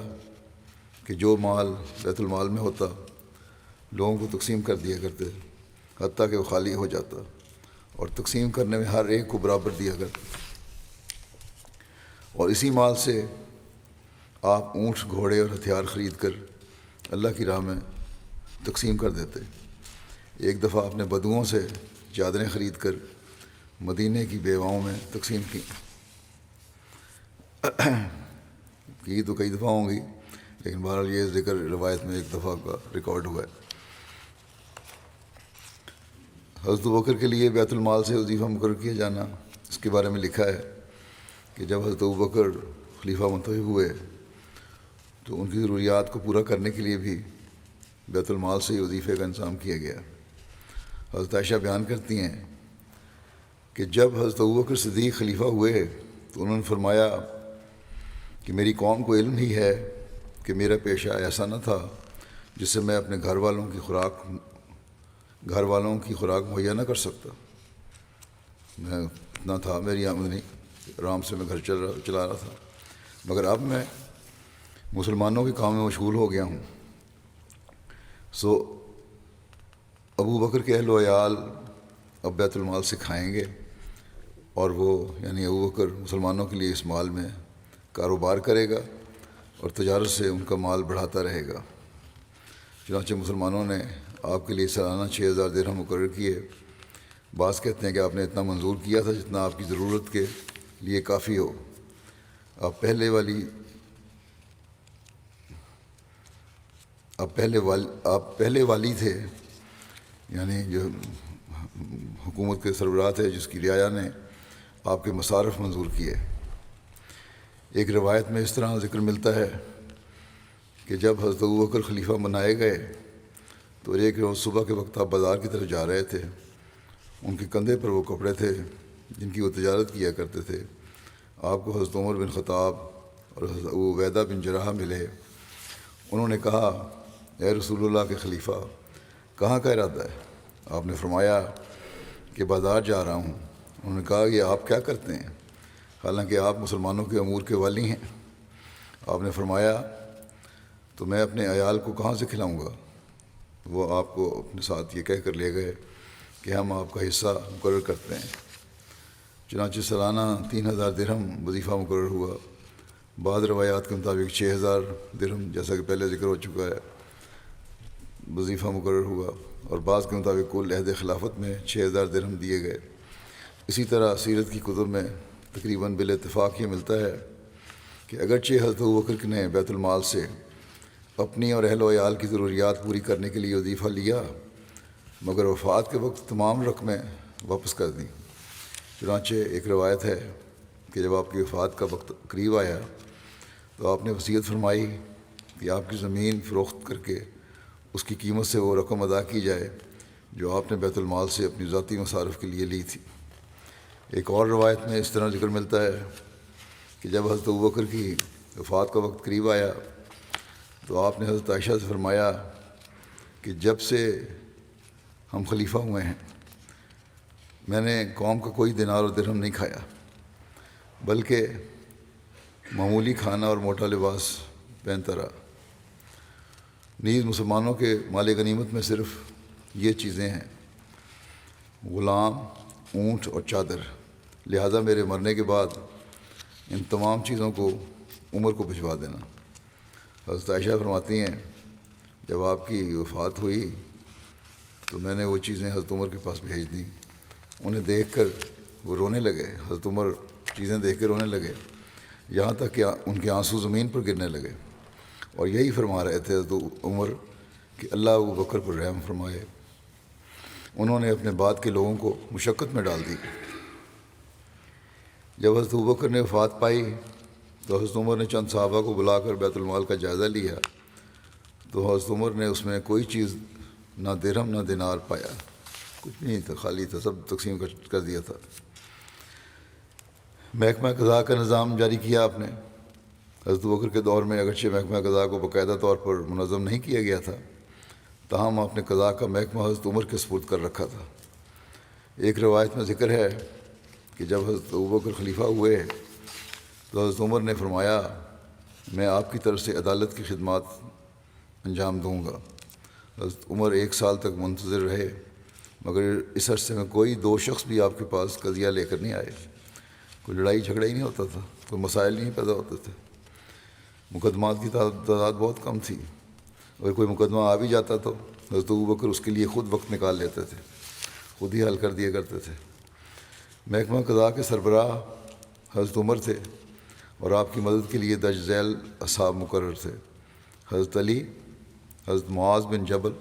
کہ جو مال بیت المال میں ہوتا لوگوں کو تقسیم کر دیا کرتے، حتیٰ کہ وہ خالی ہو جاتا، اور تقسیم کرنے میں ہر ایک کو برابر دیا کرتے، اور اسی مال سے آپ اونٹ، گھوڑے اور ہتھیار خرید کر اللہ کی راہ میں تقسیم کر دیتے۔ ایک دفعہ آپ نے بدوؤں سے چادریں خرید کر مدینے کی بیواؤں میں تقسیم کی تو کئی دفعہ ہوں گی، لیکن بہرحال یہ ذکر روایت میں ایک دفعہ کا ریکارڈ ہوا ہے۔ حضرت ابوبکر کے لیے بیت المال سے وظیفہ مقرر کیا جانا، اس کے بارے میں لکھا ہے کہ جب حضرت ابوبکر خلیفہ منتخب ہوئے تو ان کی ضروریات کو پورا کرنے کے لیے بھی بیت المال سے ہی وظیفے کا انتظام کیا گیا۔ حضرت عائشہ بیان کرتی ہیں کہ جب حضرت ابوبکر صدیق خلیفہ ہوئے تو انہوں نے فرمایا کہ میری قوم کو علم ہی ہے کہ میرا پیشہ ایسا نہ تھا جس سے میں اپنے گھر والوں کی خوراک مہیا نہ کر سکتا۔ میں اتنا تھا میری آمدنی، آرام سے میں گھر چلا رہا تھا، مگر اب میں مسلمانوں کے کام میں مشغول ہو گیا ہوں۔ سو ابو بکر کے اہل و عیال اب بیت المال سے کھائیں گے، اور وہ یعنی ابو بکر مسلمانوں کے لیے اس مال میں کاروبار کرے گا اور تجارت سے ان کا مال بڑھاتا رہے گا۔ چنانچہ مسلمانوں نے آپ کے لیے سالانہ 6000 درہم مقرر کیے۔ بعض کہتے ہیں کہ آپ نے اتنا منظور کیا تھا جتنا آپ کی ضرورت کے لیے کافی ہو۔ آپ پہلے والی تھے، یعنی جو حکومت کے سربراہ تھے جس کی رعایا نے آپ کے مصارف منظور کیے۔ ایک روایت میں اس طرح ذکر ملتا ہے کہ جب حضرت ابوبکر خلیفہ بنائے گئے تو ایک روز صبح کے وقت آپ بازار کی طرف جا رہے تھے۔ ان کے کندھے پر وہ کپڑے تھے جن کی وہ تجارت کیا کرتے تھے۔ آپ کو حضرت عمر بن خطاب اور حضرت ابو عبیدہ بن جراح ملے۔ انہوں نے کہا، اے رسول اللہ کے خلیفہ، کہاں کا ارادہ ہے؟ آپ نے فرمایا کہ بازار جا رہا ہوں۔ انہوں نے کہا، یہ آپ کیا کرتے ہیں حالانکہ آپ مسلمانوں کے امور کے والی ہیں؟ آپ نے فرمایا، تو میں اپنے عیال کو کہاں سے کھلاؤں گا؟ وہ آپ کو اپنے ساتھ یہ کہہ کر لے گئے کہ ہم آپ کا حصہ مقرر کرتے ہیں۔ چنانچہ سالانہ 3000 درہم وظیفہ مقرر ہوا۔ بعض روایات کے مطابق 6000 درہم، جیسا کہ پہلے ذکر ہو چکا ہے، وظیفہ مقرر ہوا، اور بعض کے مطابق کل عہد خلافت میں 6000 درہم دیے گئے۔ اسی طرح سیرت کی کتب میں تقریباً بالاتفاق یہ ملتا ہے کہ اگرچہ حضرت ابوبکر نے بیت المال سے اپنی اور اہل و عیال کی ضروریات پوری کرنے کے لیے وظیفہ لیا، مگر وفات کے وقت تمام رقمیں واپس کر دیں۔ چنانچہ ایک روایت ہے کہ جب آپ کی وفات کا وقت قریب آیا تو آپ نے وصیت فرمائی کہ آپ کی زمین فروخت کر کے اس کی قیمت سے وہ رقم ادا کی جائے جو آپ نے بیت المال سے اپنی ذاتی مصارف کے لیے لی تھی۔ ایک اور روایت میں اس طرح ذکر ملتا ہے کہ جب حضرت ابوبکر کی وفات کا وقت قریب آیا تو آپ نے حضرت عائشہ سے فرمایا کہ جب سے ہم خلیفہ ہوئے ہیں میں نے قوم کا کوئی دینار و درہم نہیں کھایا، بلکہ معمولی کھانا اور موٹا لباس پہنتا رہا۔ نیز مسلمانوں کے مال غنیمت میں صرف یہ چیزیں ہیں، غلام، اونٹ اور چادر، لہذا میرے مرنے کے بعد ان تمام چیزوں کو عمر کو بھجوا دینا۔ حضرت عائشہ فرماتی ہیں جب آپ کی وفات ہوئی تو میں نے وہ چیزیں حضرت عمر کے پاس بھیج دیں۔ انہیں دیکھ کر وہ رونے لگے، حضرت عمر چیزیں دیکھ کے رونے لگے، یہاں تک کہ ان کے آنسو زمین پر گرنے لگے، اور یہی فرما رہے تھے حضرت عمر کہ اللہ ابو بکر پر رحم فرمائے۔ انہوں نے اپنے بعد کے لوگوں کو مشقت میں ڈال دی۔ جب حضرت ابو بکر نے وفات پائی تو حضرت عمر نے چند صحابہ کو بلا کر بیت المال کا جائزہ لیا تو حضرت عمر نے اس میں کوئی چیز نہ درہم نہ دینار پایا، کچھ نہیں تھا، خالی تھا، سب تقسیم کر دیا تھا۔ محکمہ قضاء کا نظام جاری کیا آپ نے۔ حضرت ابوبکر کے دور میں اگرچہ محکمہ قضاء کو باقاعدہ طور پر منظم نہیں کیا گیا تھا، تاہم آپ نے قضاء کا محکمہ حضرت عمر کے سپرد کر رکھا تھا۔ ایک روایت میں ذکر ہے کہ جب حضرت ابوبکر خلیفہ ہوئے تو حضرت عمر نے فرمایا میں آپ کی طرف سے عدالت کی خدمات انجام دوں گا۔ حضرت عمر 1 سال تک منتظر رہے، مگر اس عرصے میں کوئی 2 شخص بھی آپ کے پاس قضیہ لے کر نہیں آئے۔ کوئی لڑائی جھگڑا ہی نہیں ہوتا تھا، کوئی مسائل نہیں پیدا ہوتے تھے، مقدمات کی تعداد بہت کم تھی۔ اگر کوئی مقدمہ آ بھی جاتا تو حضرت ابوبکر اس کے لیے خود وقت نکال لیتے تھے، خود ہی حل کر دیا کرتے تھے۔ محکمہ قضاء کے سربراہ حضرت عمر تھے اور آپ کی مدد کے لیے درج ذیل اصحاب مقرر تھے: حضرت علی، حضرت معاذ بن جبل،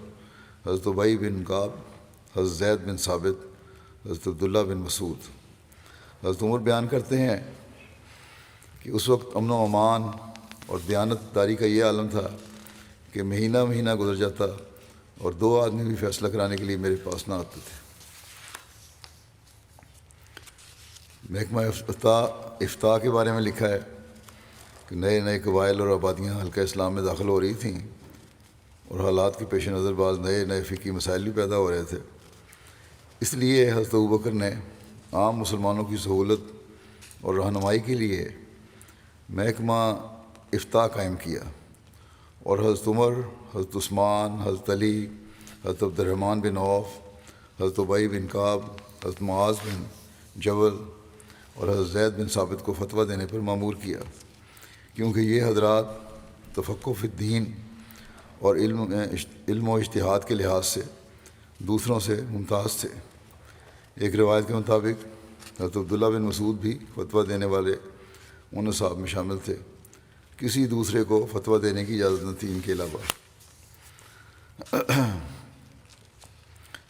حضرت ابی بن کعب، حضرت زید بن ثابت، حضرت عبداللہ بن مسعود۔ حضرت عمر بیان کرتے ہیں کہ اس وقت امن و امان اور دیانت داری کا یہ عالم تھا کہ مہینہ مہینہ گزر جاتا اور 2 آدمی بھی فیصلہ کرانے کے لیے میرے پاس نہ آتے تھے۔ محکمہ افتاء کے بارے میں لکھا ہے کہ نئے نئے قبائل اور آبادیاں حلقہ اسلام میں داخل ہو رہی تھیں اور حالات کے پیش نظر بعض نئے نئے فقہی مسائل بھی پیدا ہو رہے تھے۔ اس لیے حضرت ابوبکر نے عام مسلمانوں کی سہولت اور رہنمائی کے لیے محکمہ افتاء قائم کیا، اور حضرت عمر، حضرت عثمان، حضرت علی، حضرت عبد الرحمن بن عوف، حضرت ابی بن کعب، حضرت معاذ بن جبل اور حضرت زید بن ثابت کو فتویٰ دینے پر مامور کیا، کیونکہ یہ حضرات تفقہ فی الدین اور علم و اجتہاد کے لحاظ سے دوسروں سے ممتاز تھے۔ ایک روایت کے مطابق حضرت عبداللہ بن مسعود بھی فتویٰ دینے والے ان اصحاب میں شامل تھے، کسی دوسرے کو فتویٰ دینے کی اجازت نہ تھی ان کے علاوہ۔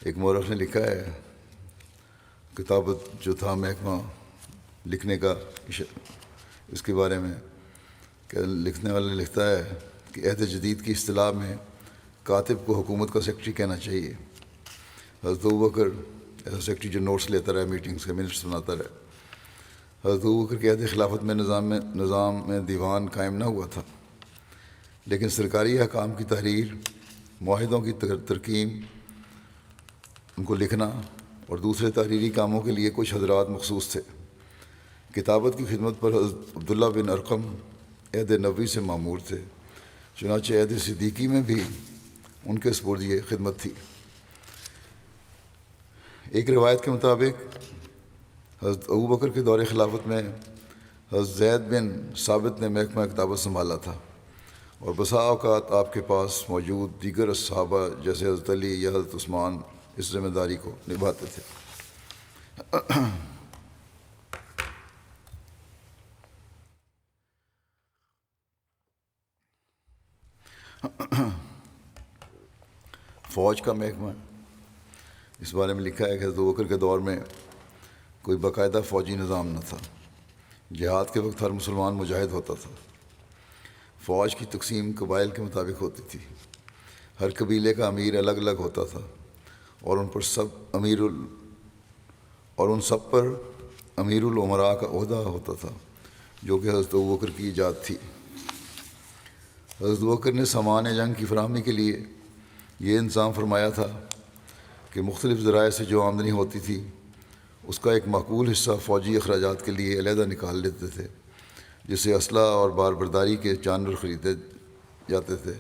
ایک مورخ نے لکھا ہے، کتابت جو تھا محکمہ لکھنے کا، اس کے بارے میں کہ لکھنے والے لکھتا ہے کہ عہد جدید کی اصطلاح میں کاتب کو حکومت کا سیکرٹری کہنا چاہیے۔ حضرت ابوبکر ایسا سیکرٹری جو نوٹس لیتا رہے، میٹنگس کے منٹس بناتا رہے۔ حضرت ابوبکر کے عہد خلافت میں نظام میں دیوان قائم نہ ہوا تھا، لیکن سرکاری احکام کی تحریر، معاہدوں کی ترکیم، ان کو لکھنا اور دوسرے تحریری کاموں کے لیے کچھ حضرات مخصوص تھے۔ کتابت کی خدمت پر حضرت عبداللہ بن ارقم عہد نبوی سے مامور تھے، چنانچہ عہد صدیقی میں بھی ان کے سپرد یہ خدمت تھی۔ ایک روایت کے مطابق حضرت ابوبکر کے دور خلافت میں حضرت زید بن ثابت نے محکمہ کتابت سنبھالا تھا، اور بسا اوقات آپ کے پاس موجود دیگر صحابہ جیسے حضرت علی یا حضرت عثمان اس ذمہ داری کو نبھاتے تھے۔ فوج کا محکمہ، اس بارے میں لکھا ہے کہ حضرت ابوبکر کے دور میں کوئی باقاعدہ فوجی نظام نہ تھا۔ جہاد کے وقت ہر مسلمان مجاہد ہوتا تھا۔ فوج کی تقسیم قبائل کے مطابق ہوتی تھی، ہر قبیلے کا امیر الگ الگ ہوتا تھا، اور ان سب پر امیر الامراء کا عہدہ ہوتا تھا، جو کہ حضرت ابوبکر کی ایجاد تھی۔ حضرت ابوبکر نے سامان جنگ کی فراہمی کے لیے یہ انتظام فرمایا تھا کہ مختلف ذرائع سے جو آمدنی ہوتی تھی اس کا ایک معقول حصہ فوجی اخراجات کے لیے علیحدہ نکال لیتے تھے، جس سے اسلحہ اور بار برداری کے جانور خریدے جاتے تھے۔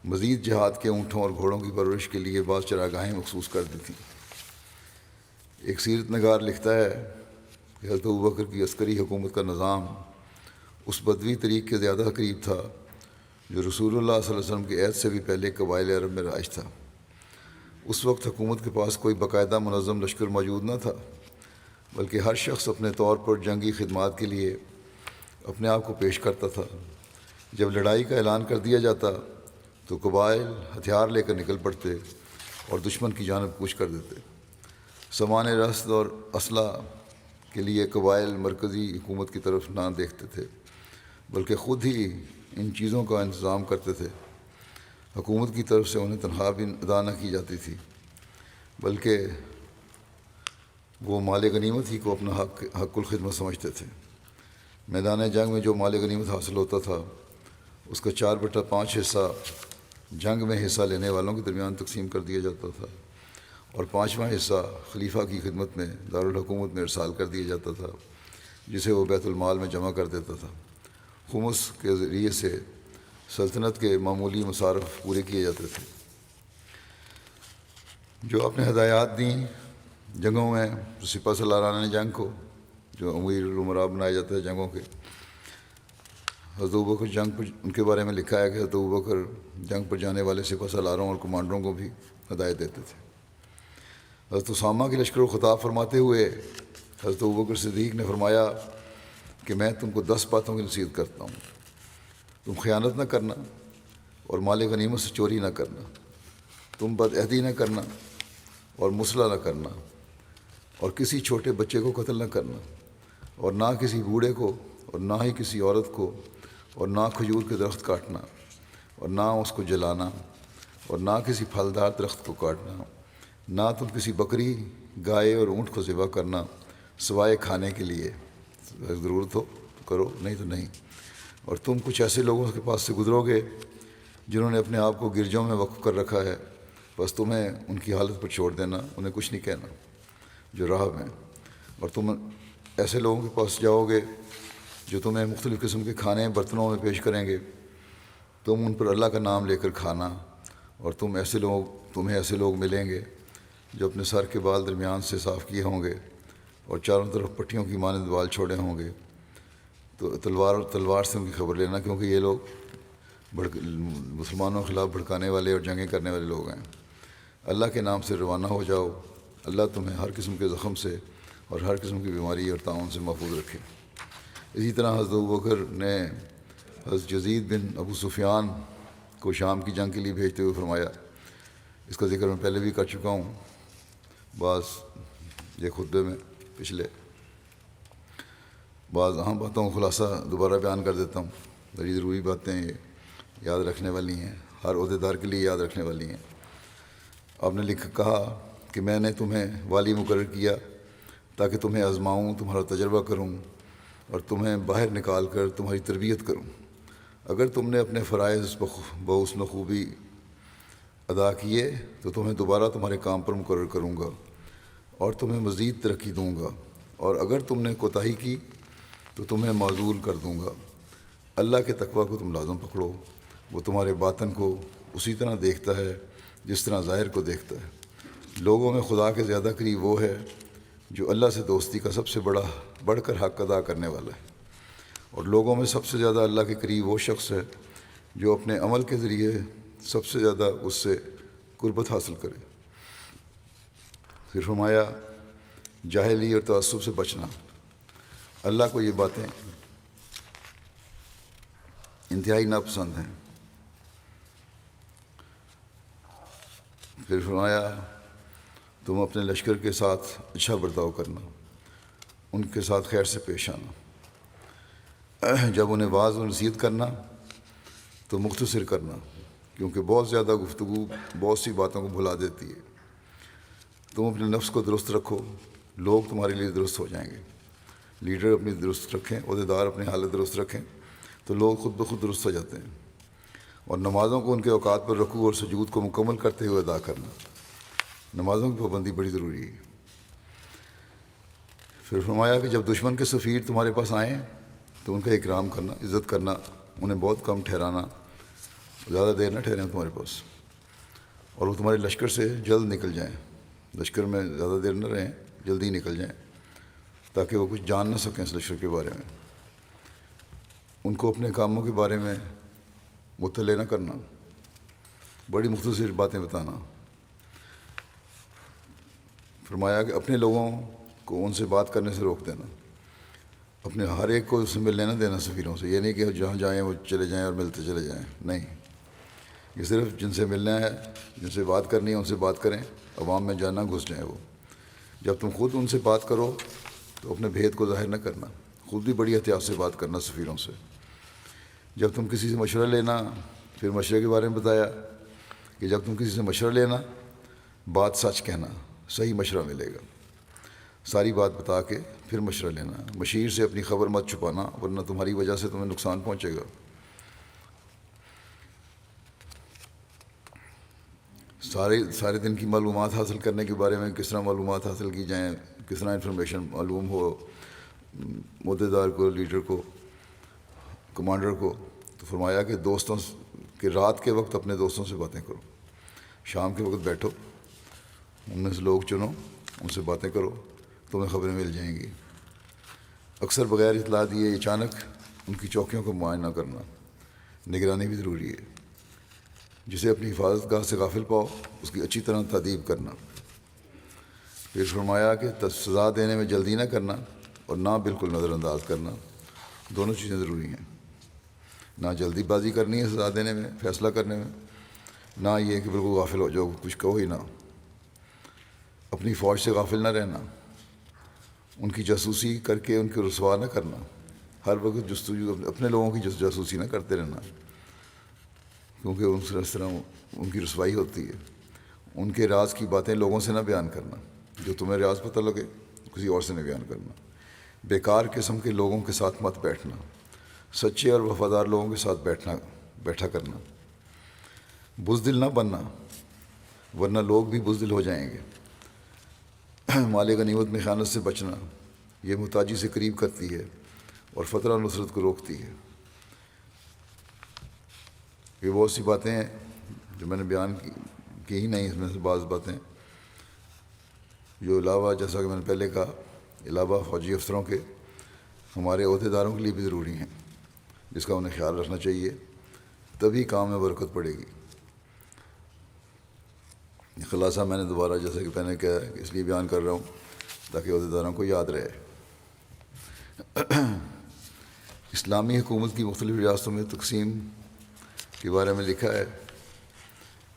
مزید جہاد کے اونٹوں اور گھوڑوں کی پرورش کے لیے بعض چراگاہیں مخصوص کر دی تھیں۔ ایک سیرت نگار لکھتا ہے کہ حضرت ابوبکر کی عسکری حکومت کا نظام اس بدوی طریق کے زیادہ قریب تھا جو رسول اللہ صلی اللہ علیہ وسلم کے عہد سے بھی پہلے قبائل عرب میں رائج تھا۔ اس وقت حکومت کے پاس کوئی باقاعدہ منظم لشکر موجود نہ تھا، بلکہ ہر شخص اپنے طور پر جنگی خدمات کے لیے اپنے آپ کو پیش کرتا تھا۔ جب لڑائی کا اعلان کر دیا جاتا تو قبائل ہتھیار لے کر نکل پڑتے اور دشمن کی جانب کوچ کر دیتے۔ سامان رسد اور اسلحہ کے لیے قبائل مرکزی حکومت کی طرف نہ دیکھتے تھے، بلکہ خود ہی ان چیزوں کا انتظام کرتے تھے۔ حکومت کی طرف سے انہیں تنخواہ بھی ادا نہ کی جاتی تھی، بلکہ وہ مال غنیمت ہی کو اپنا حق الخدمت سمجھتے تھے۔ میدان جنگ میں جو مال غنیمت حاصل ہوتا تھا اس کا 4/5 حصہ جنگ میں حصہ لینے والوں کے درمیان تقسیم کر دیا جاتا تھا، اور 5واں حصہ خلیفہ کی خدمت میں دارالحکومت میں ارسال کر دیا جاتا تھا، جسے وہ بیت المال میں جمع کر دیتا تھا۔ خمس کے ذریعے سے سلطنت کے معمولی مصارف پورے کیے جاتے تھے۔ جو آپ نے ہدایات دیں جنگوں میں، سپہ سالاران جنگ کو جو امیر الامراء بنائے جاتے ہیں جنگوں کے، حضرت ابوبکر جنگ پر ان کے بارے میں لکھا ہے کہ حضرت ابوبکر جنگ پر جانے والے سپہ سالاروں اور کمانڈروں کو بھی ہدایت دیتے تھے۔ حضرت اسامہ کے لشکر کو خطاب فرماتے ہوئے حضرت ابوبکر صدیق نے فرمایا کہ میں تم کو 10 باتوں کی نصیحت کرتا ہوں۔ تم خیانت نہ کرنا اور مال غنیمت سے چوری نہ کرنا، تم بدعہدی نہ کرنا اور مسئلہ نہ کرنا، اور کسی چھوٹے بچے کو قتل نہ کرنا، اور نہ کسی بوڑھے کو، اور نہ ہی کسی عورت کو، اور نہ کھجور کے درخت کاٹنا، اور نہ اس کو جلانا، اور نہ کسی پھلدار درخت کو کاٹنا، نہ تم کسی بکری، گائے اور اونٹ کو ذبح کرنا سوائے کھانے کے لیے، ضرورت ہو تو کرو، نہیں تو نہیں۔ اور تم کچھ ایسے لوگوں کے پاس سے گزرو گے جنہوں نے اپنے آپ کو گرجوں میں وقف کر رکھا ہے، بس تمہیں ان کی حالت پر چھوڑ دینا، انہیں کچھ نہیں کہنا جو راہب ہیں۔ اور تم ایسے لوگوں کے پاس جاؤ گے جو تمہیں مختلف قسم کے کھانے برتنوں میں پیش کریں گے، تم ان پر اللہ کا نام لے کر کھانا، اور تمہیں ایسے لوگ ملیں گے جو اپنے سر کے بال درمیان سے صاف کیے ہوں گے اور چاروں طرف پٹیوں کی مانند بال چھوڑے ہوں گے، تو تلوار سے ان کی خبر لینا، کیونکہ یہ لوگ مسلمانوں کے خلاف بھڑکانے والے اور جنگیں کرنے والے لوگ ہیں۔ اللہ کے نام سے روانہ ہو جاؤ، اللہ تمہیں ہر قسم کے زخم سے اور ہر قسم کی بیماری اور تعاون سے محفوظ رکھے۔ اسی طرح حضرت ابوبکر نے حضرت یزید بن ابو سفیان کو شام کی جنگ کے لیے بھیجتے ہوئے فرمایا، اس کا ذکر میں پہلے بھی کر چکا ہوں بعض یہ خطبے میں پچھلے، بعض اہم باتوں کا خلاصہ دوبارہ بیان کر دیتا ہوں، بڑی ضروری باتیں یہ یاد رکھنے والی ہیں، ہر عہدیدار کے لیے یاد رکھنے والی ہیں۔ آپ نے کہا کہ میں نے تمہیں والی مقرر کیا تاکہ تمہیں آزماؤں، تمہارا تجربہ کروں اور تمہیں باہر نکال کر تمہاری تربیت کروں۔ اگر تم نے اپنے فرائض بحسن خوبی ادا کیے تو تمہیں دوبارہ تمہارے کام پر مقرر کروں گا اور تمہیں مزید ترقی دوں گا، اور اگر تم نے کوتاہی کی تو تمہیں معزول کر دوں گا۔ اللہ کے تقوی کو تم لازم پکڑو، وہ تمہارے باطن کو اسی طرح دیکھتا ہے جس طرح ظاہر کو دیکھتا ہے۔ لوگوں میں خدا کے زیادہ قریب وہ ہے جو اللہ سے دوستی کا سب سے بڑھ کر حق ادا کرنے والا ہے، اور لوگوں میں سب سے زیادہ اللہ کے قریب وہ شخص ہے جو اپنے عمل کے ذریعے سب سے زیادہ اس سے قربت حاصل کرے۔ پھر فرمایا جاہلی اور تعصب سے بچنا، اللہ کو یہ باتیں انتہائی ناپسند ہیں۔ پھر فرمایا تم اپنے لشکر کے ساتھ اچھا برتاؤ کرنا، ان کے ساتھ خیر سے پیش آنا، جب انہیں واعظ و نصیحت کرنا تو مختصر کرنا، کیونکہ بہت زیادہ گفتگو بہت سی باتوں کو بھلا دیتی ہے۔ تم اپنے نفس کو درست رکھو، لوگ تمہارے لیے درست ہو جائیں گے۔ لیڈر اپنی درست رکھیں، عہدیدار اپنی حالت درست رکھیں تو لوگ خود بخود درست ہو جاتے ہیں۔ اور نمازوں کو ان کے اوقات پر رکوع اور سجود کو مکمل کرتے ہوئے ادا کرنا، نمازوں کی پابندی بڑی ضروری ہے۔ پھر فرمایا کہ جب دشمن کے سفیر تمہارے پاس آئیں تو ان کا اکرام کرنا، عزت کرنا، انہیں بہت کم ٹھہرانا، زیادہ دیر نہ ٹھہریں تمہارے پاس، اور وہ تمہارے لشکر سے جلد نکل جائیں، لشکر میں زیادہ دیر نہ رہیں، جلدی نکل جائیں تاکہ وہ کچھ جان نہ سکیں اس لشکر کے بارے میں۔ ان کو اپنے کاموں کے بارے میں مطلع نہ کرنا، بڑی مختصر باتیں بتانا۔ فرمایا کہ اپنے لوگوں کو ان سے بات کرنے سے روک دینا، اپنے ہر ایک کو اس سے ملنے نہ دینا سفیروں سے، یہ نہیں کہ جہاں جائیں وہ چلے جائیں اور ملتے چلے جائیں، نہیں، یہ صرف جن سے ملنا ہے، جن سے بات کرنی ہے ان سے بات کریں، عوام میں جانا گھس جائیں وہ۔ جب تم خود ان سے بات کرو تو اپنے بھید کو ظاہر نہ کرنا، خود بھی بڑی احتیاط سے بات کرنا سفیروں سے۔ جب تم کسی سے مشورہ لینا، پھر مشورے کے بارے میں بتایا کہ جب تم کسی سے مشورہ لینا، بات سچ کہنا، صحیح مشورہ ملے گا، ساری بات بتا کے پھر مشورہ لینا، مشیر سے اپنی خبر مت چھپانا ورنہ تمہاری وجہ سے تمہیں نقصان پہنچے گا۔ سارے دن کی معلومات حاصل کرنے کے بارے میں کس طرح معلومات حاصل کی جائیں، کس طرح انفارمیشن معلوم ہو عہدیدار کو، لیڈر کو، کمانڈر کو، تو فرمایا کہ دوستوں کہ رات کے وقت اپنے دوستوں سے باتیں کرو، شام کے وقت بیٹھو، ان میں سے لوگ چنو، ان سے باتیں کرو، تمہیں خبریں مل جائیں گی۔ اکثر بغیر اطلاع دیے اچانک ان کی چوکیوں کا معائنہ کرنا، نگرانی بھی ضروری ہے۔ جسے اپنی حفاظت گاہ سے غافل پاؤ اس کی اچھی طرح تادیب کرنا۔ پھر فرمایا کہ سزا دینے میں جلدی نہ کرنا اور نہ بالکل نظر انداز کرنا، دونوں چیزیں ضروری ہیں۔ نہ جلدی بازی کرنی ہے سزا دینے میں، فیصلہ کرنے میں، نہ یہ کہ بالکل غافل ہو جاؤ، کچھ کہو ہی نہ۔ اپنی فوج سے غافل نہ رہنا، ان کی جاسوسی کر کے ان کو رسوا نہ کرنا، ہر وقت جستجو اپنے لوگوں کی جاسوسی نہ کرتے رہنا، کیونکہ اس طرح ان کی رسوائی ہوتی ہے۔ ان کے راز کی باتیں لوگوں سے نہ بیان کرنا، جو تمہیں راز پتہ لگے کسی اور سے نہ بیان کرنا۔ بیکار قسم کے لوگوں کے ساتھ مت بیٹھنا، سچے اور وفادار لوگوں کے ساتھ بیٹھا کرنا۔ بزدل نہ بننا، ورنہ لوگ بھی بزدل ہو جائیں گے۔ مال غنیمت میں خیانت سے بچنا، یہ محتاجی سے قریب کرتی ہے اور فترہ نصرت کو روکتی ہے۔ یہ بہت سی باتیں ہیں جو میں نے بیان کی ہی نہیں، اس میں سے بعض باتیں جو علاوہ، جیسا کہ میں نے پہلے کہا، علاوہ فوجی افسروں کے ہمارے عہدیداروں کے لیے بھی ضروری ہیں، جس کا انہیں خیال رکھنا چاہیے، تبھی کام میں برکت پڑے گی۔ خلاصہ میں نے دوبارہ جیسا کہ میں نے کہا اس لیے بیان کر رہا ہوں تاکہ عہدیداروں کو یاد رہے۔ اسلامی حکومت کی مختلف ریاستوں میں تقسیم کے بارے میں لکھا ہے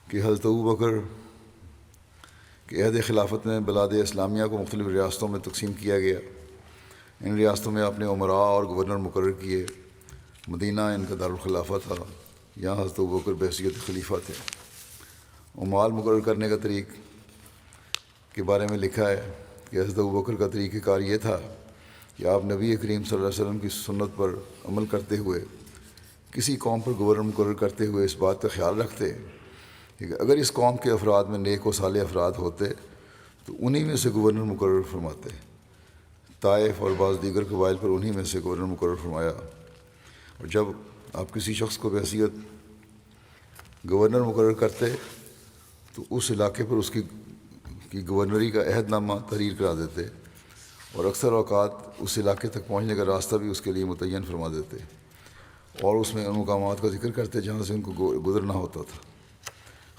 کہ حضرت ابوبکر کے عہد خلافت میں بلاد اسلامیہ کو مختلف ریاستوں میں تقسیم کیا گیا۔ ان ریاستوں میں اپنے عمراء اور گورنر مقرر کیے۔ مدینہ ان کا دارالخلافہ تھا، یہاں حضرت ابوبکر بحیثیت خلیفہ تھے۔ عمال مقرر کرنے کا طریق کے بارے میں لکھا ہے کہ حضرت ابوبکر کا طریقہ کار یہ تھا کہ آپ نبی کریم صلی اللہ علیہ وسلم کی سنت پر عمل کرتے ہوئے کسی قوم پر گورنر مقرر کرتے ہوئے اس بات کا خیال رکھتے کہ اگر اس قوم کے افراد میں نیک و صالح افراد ہوتے تو انہی میں سے گورنر مقرر فرماتے۔ طائف اور بعض دیگر قبائل پر انہی میں سے گورنر مقرر فرمایا، اور جب آپ کسی شخص کو بحیثیت گورنر مقرر کرتے تو اس علاقے پر اس کی گورنری کا عہد نامہ تحریر کرا دیتے، اور اکثر اوقات اس علاقے تک پہنچنے کا راستہ بھی اس کے لیے متعین فرما دیتے، اور اس میں ان مقامات کا ذکر کرتے جہاں سے ان کو گزرنا ہوتا تھا،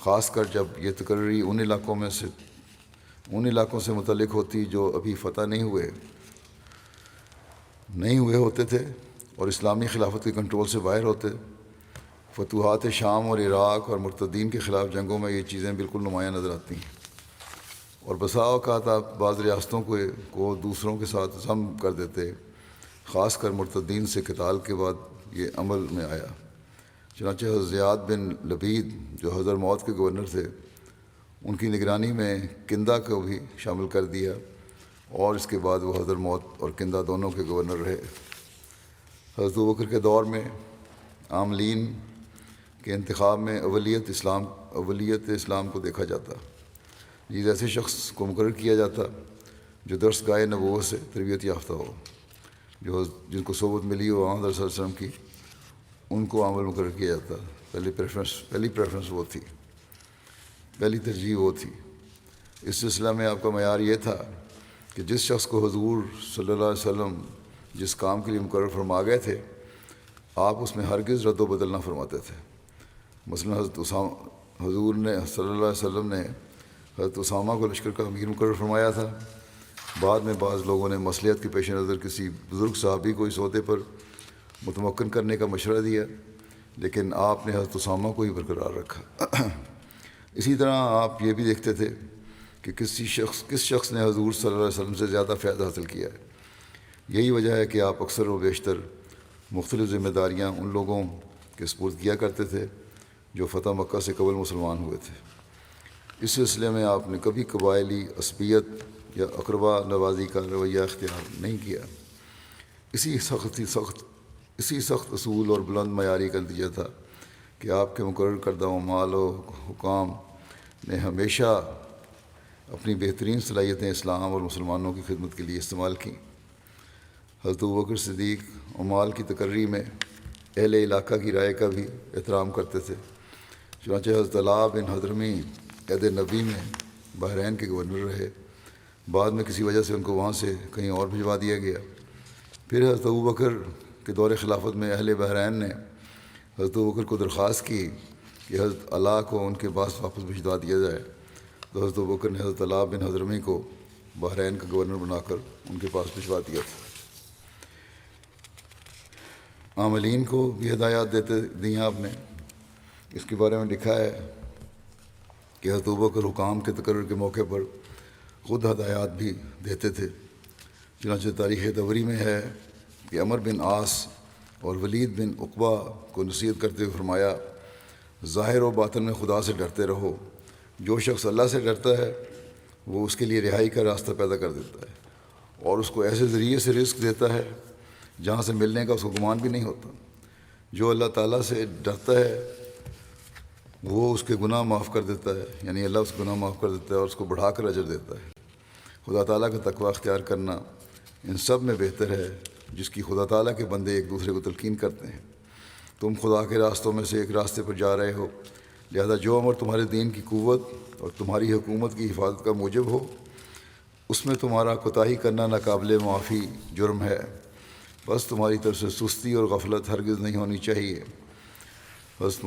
خاص کر جب یہ تقرری ان علاقوں سے متعلق ہوتی جو ابھی فتح نہیں ہوئے ہوتے تھے اور اسلامی خلافت کے کنٹرول سے باہر ہوتے۔ فتوحات شام اور عراق اور مرتدین کے خلاف جنگوں میں یہ چیزیں بالکل نمایاں نظر آتی ہیں، اور بسا اوقات آپ بعض ریاستوں کو دوسروں کے ساتھ ضم کر دیتے، خاص کر مرتدین سے قتال کے بعد یہ عمل میں آیا۔ چنانچہ حضرت زیاد بن لبید جو حضر موت کے گورنر تھے، ان کی نگرانی میں کندہ کو بھی شامل کر دیا، اور اس کے بعد وہ حضر موت اور کندہ دونوں کے گورنر رہے۔ حضرت ابوبکر کے دور میں عاملین کے انتخاب میں اولیت اسلام کو دیکھا جاتا، یہ ایسے شخص کو مقرر کیا جاتا جو درس گاہ نبوت سے تربیت یافتہ ہو، جن کو صحبت ملی ہو آن صلی اللہ علیہ وسلم کی، ان کو عامل مقرر کیا جاتا۔ پہلی پریفرنس وہ تھی، پہلی ترجیح وہ تھی۔ اس سلسلہ میں آپ کا معیار یہ تھا کہ جس شخص کو حضور صلی اللہ علیہ وسلم جس کام کے لیے مقرر فرما گئے تھے، آپ اس میں ہرگز رد و بدل نہ فرماتے تھے۔ مثلا حضور نے صلی اللہ علیہ وسلم نے حضرت اسامہ کو لشکر کا امیر مقرر فرمایا تھا۔ بعد میں بعض لوگوں نے مصلحت کے پیش نظر کسی بزرگ صحابی کو اس عہدے پر متمکن کرنے کا مشورہ دیا، لیکن آپ نے حضرت اسامہ کو ہی برقرار رکھا۔ اسی طرح آپ یہ بھی دیکھتے تھے کہ کس شخص نے حضور صلی اللہ علیہ وسلم سے زیادہ فیض حاصل کیا ہے۔ یہی وجہ ہے کہ آپ اکثر و بیشتر مختلف ذمہ داریاں ان لوگوں کے سپرد کیا کرتے تھے جو فتح مکہ سے قبل مسلمان ہوئے تھے۔ اس سلسلے میں آپ نے کبھی قبائلی عصبیت یا اقربا نوازی کا رویہ اختیار نہیں کیا۔ اسی سخت اصول اور بلند معیاری کا نتیجہ تھا کہ آپ کے مقرر کردہ عمال و حکام نے ہمیشہ اپنی بہترین صلاحیتیں اسلام اور مسلمانوں کی خدمت کے لیے استعمال کیں۔ حضرت ابوبکر صدیق عمال کی تقرری میں اہل علاقہ کی رائے کا بھی احترام کرتے تھے۔ چنانچہ حضرت علاء بن حضرمی عہد نبی میں بحرین کے گورنر رہے۔ بعد میں کسی وجہ سے ان کو وہاں سے کہیں اور بھجوا دیا گیا۔ پھر حضرت ابوبکر کے دور خلافت میں اہل بحرین نے حضرت ابوبکر کو درخواست کی کہ حضرت علاء کو ان کے پاس واپس بھجوا دیا جائے، تو حضرت ابوبکر نے حضرت علاء بن حضرمی کو بحرین کا گورنر بنا کر ان کے پاس بھجوا دیا تھا۔ عاملین کو بھی ہدایات دی آپ نے۔ اس کے بارے میں لکھا ہے کہ حضرت ابوبکر حکام کے تقرر کے موقع پر خود ہدایات بھی دیتے تھے۔ چنانچہ تاریخ طبری میں ہے کہ عمر بن عاص اور ولید بن عقبہ کو نصیحت کرتے ہوئے فرمایا، ظاہر و باطن میں خدا سے ڈرتے رہو۔ جو شخص اللہ سے ڈرتا ہے وہ اس کے لیے رہائی کا راستہ پیدا کر دیتا ہے اور اس کو ایسے ذریعے سے رزق دیتا ہے جہاں سے ملنے کا اس کو گمان بھی نہیں ہوتا۔ جو اللہ تعالیٰ سے ڈرتا ہے وہ اس کے گناہ معاف کر دیتا ہے، یعنی اللہ اس کے گناہ معاف کر دیتا ہے اور اس کو بڑھا کر اجر دیتا ہے۔ خدا تعالیٰ کا تقوی اختیار کرنا ان سب میں بہتر ہے جس کی خدا تعالیٰ کے بندے ایک دوسرے کو تلقین کرتے ہیں۔ تم خدا کے راستوں میں سے ایک راستے پر جا رہے ہو، لہذا جو امر تمہارے دین کی قوت اور تمہاری حکومت کی حفاظت کا موجب ہو اس میں تمہارا کوتاہی کرنا ناقابل معافی جرم ہے، بس تمہاری طرف سے سستی اور غفلت ہرگز نہیں ہونی چاہیے۔ حضرت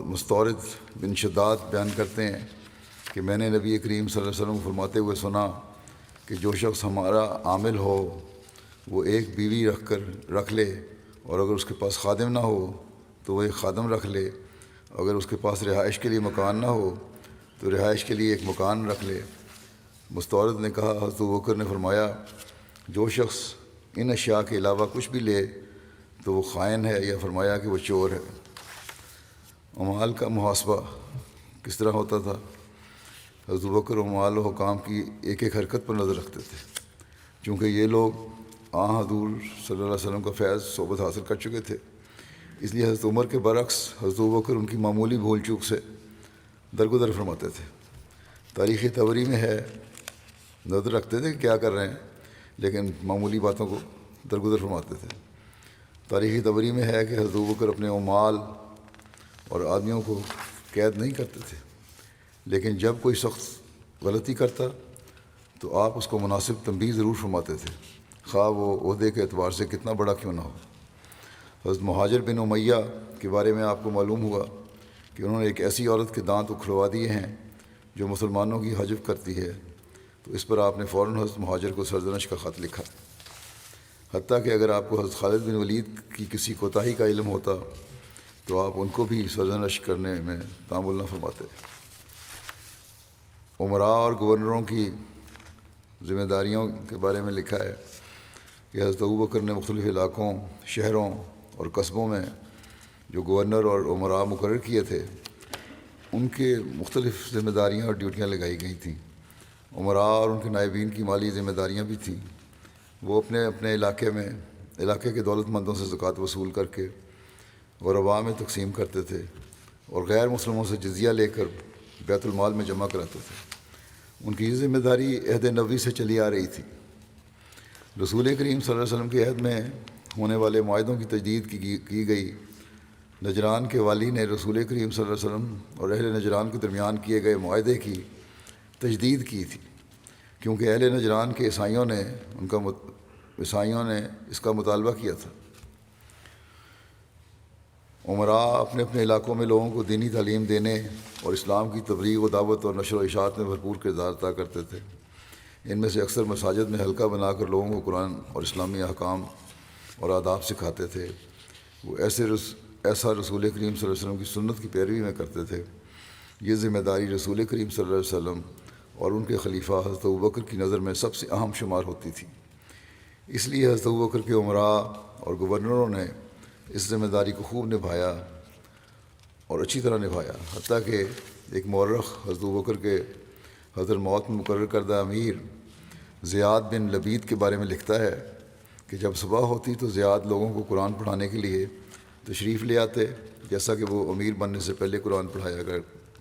مستورد بن شداد بیان کرتے ہیں کہ میں نے نبی کریم صلی اللہ علیہ وسلم کو فرماتے ہوئے سنا کہ جو شخص ہمارا عامل ہو وہ ایک بیوی رکھ لے، اور اگر اس کے پاس خادم نہ ہو تو وہ ایک خادم رکھ لے، اگر اس کے پاس رہائش کے لیے مکان نہ ہو تو رہائش کے لیے ایک مکان رکھ لے۔ مستورد نے کہا، حضرت ابوبکر نے فرمایا، جو شخص ان اشیاء کے علاوہ کچھ بھی لے تو وہ خائن ہے، یا فرمایا کہ وہ چور ہے۔ اموال کا محاسبہ کس طرح ہوتا تھا؟ حضرت ابوبکر اموال و حکام کی ایک ایک حرکت پر نظر رکھتے تھے، چونکہ یہ لوگ حضور صلی اللہ علیہ وسلم کا فیض صحبت حاصل کر چکے تھے، اس لیے حضرت عمر کے برعکس حضرت ابوبکر ان کی معمولی بھول چوک سے درگزر فرماتے تھے۔ تاریخ طبری میں ہے، نظر رکھتے تھے کہ کیا کر رہے ہیں لیکن معمولی باتوں کو درگزر فرماتے تھے۔ تاریخ طبری میں ہے کہ حضرت ابوبکر اپنے اموال اور آدمیوں کو قید نہیں کرتے تھے، لیکن جب کوئی شخص غلطی کرتا تو آپ اس کو مناسب تنبیہ ضرور فرماتے تھے، خواہ وہ عہدے کے اعتبار سے کتنا بڑا کیوں نہ ہو۔ حضرت مہاجر بن امیہ کے بارے میں آپ کو معلوم ہوا کہ انہوں نے ایک ایسی عورت کے دانت اکھڑوا دیے ہیں جو مسلمانوں کی حجب کرتی ہے، تو اس پر آپ نے فوراً حضرت مہاجر کو سرزنش کا خط لکھا، حتیٰ کہ اگر آپ کو حضرت خالد بن ولید کی کسی کوتاہی کا علم ہوتا تو آپ ان کو بھی سرزنش کرنے میں تامل نہ فرماتے۔ امراء اور گورنروں کی ذمہ داریوں کے بارے میں لکھا ہے کہ حضرت ابوبکر نے مختلف علاقوں، شہروں اور قصبوں میں جو گورنر اور امراء مقرر کیے تھے ان کے مختلف ذمہ داریاں اور ڈیوٹیاں لگائی گئی تھیں۔ امراء اور ان کے نائبین کی مالی ذمہ داریاں بھی تھیں۔ وہ اپنے اپنے علاقے کے دولت مندوں سے زکوٰۃ وصول کر کے غرباء میں تقسیم کرتے تھے اور غیر مسلموں سے جزیہ لے کر بیت المال میں جمع کراتے تھے۔ ان کی یہ ذمہ داری عہد نبوی سے چلی آ رہی تھی۔ رسول کریم صلی اللہ علیہ وسلم کے عہد میں ہونے والے معاہدوں کی تجدید کی گئی۔ نجران کے والی نے رسول کریم صلی اللہ علیہ وسلم اور اہل نجران کے درمیان کیے گئے معاہدے کی تجدید کی تھی، کیونکہ اہل نجران کے عیسائیوں نے اس کا مطالبہ کیا تھا۔ امراء اپنے اپنے علاقوں میں لوگوں کو دینی تعلیم دینے اور اسلام کی تبلیغ و دعوت اور نشر و اشاعت میں بھرپور کردار ادا کرتے تھے۔ ان میں سے اکثر مساجد میں حلقہ بنا کر لوگوں کو قرآن اور اسلامی احکام اور آداب سکھاتے تھے۔ وہ ایسا رسول کریم صلی اللہ علیہ وسلم کی سنت کی پیروی میں کرتے تھے۔ یہ ذمہ داری رسول کریم صلی اللہ علیہ وسلم اور ان کے خلیفہ حضرت ابوبکر کی نظر میں سب سے اہم شمار ہوتی تھی۔ اس لیے حضرت ابوبکر کے امراء اور گورنروں نے اس ذمہ داری کو خوب نبھایا اور اچھی طرح نبھایا، حتیٰ کہ ایک مورخ حضرت ابوبکر کے حضرت موت میں مقرر کردہ امیر زیاد بن لبید کے بارے میں لکھتا ہے کہ جب صبح ہوتی تو زیاد لوگوں کو قرآن پڑھانے کے لیے تشریف لے آتے، جیسا کہ وہ امیر بننے سے پہلے قرآن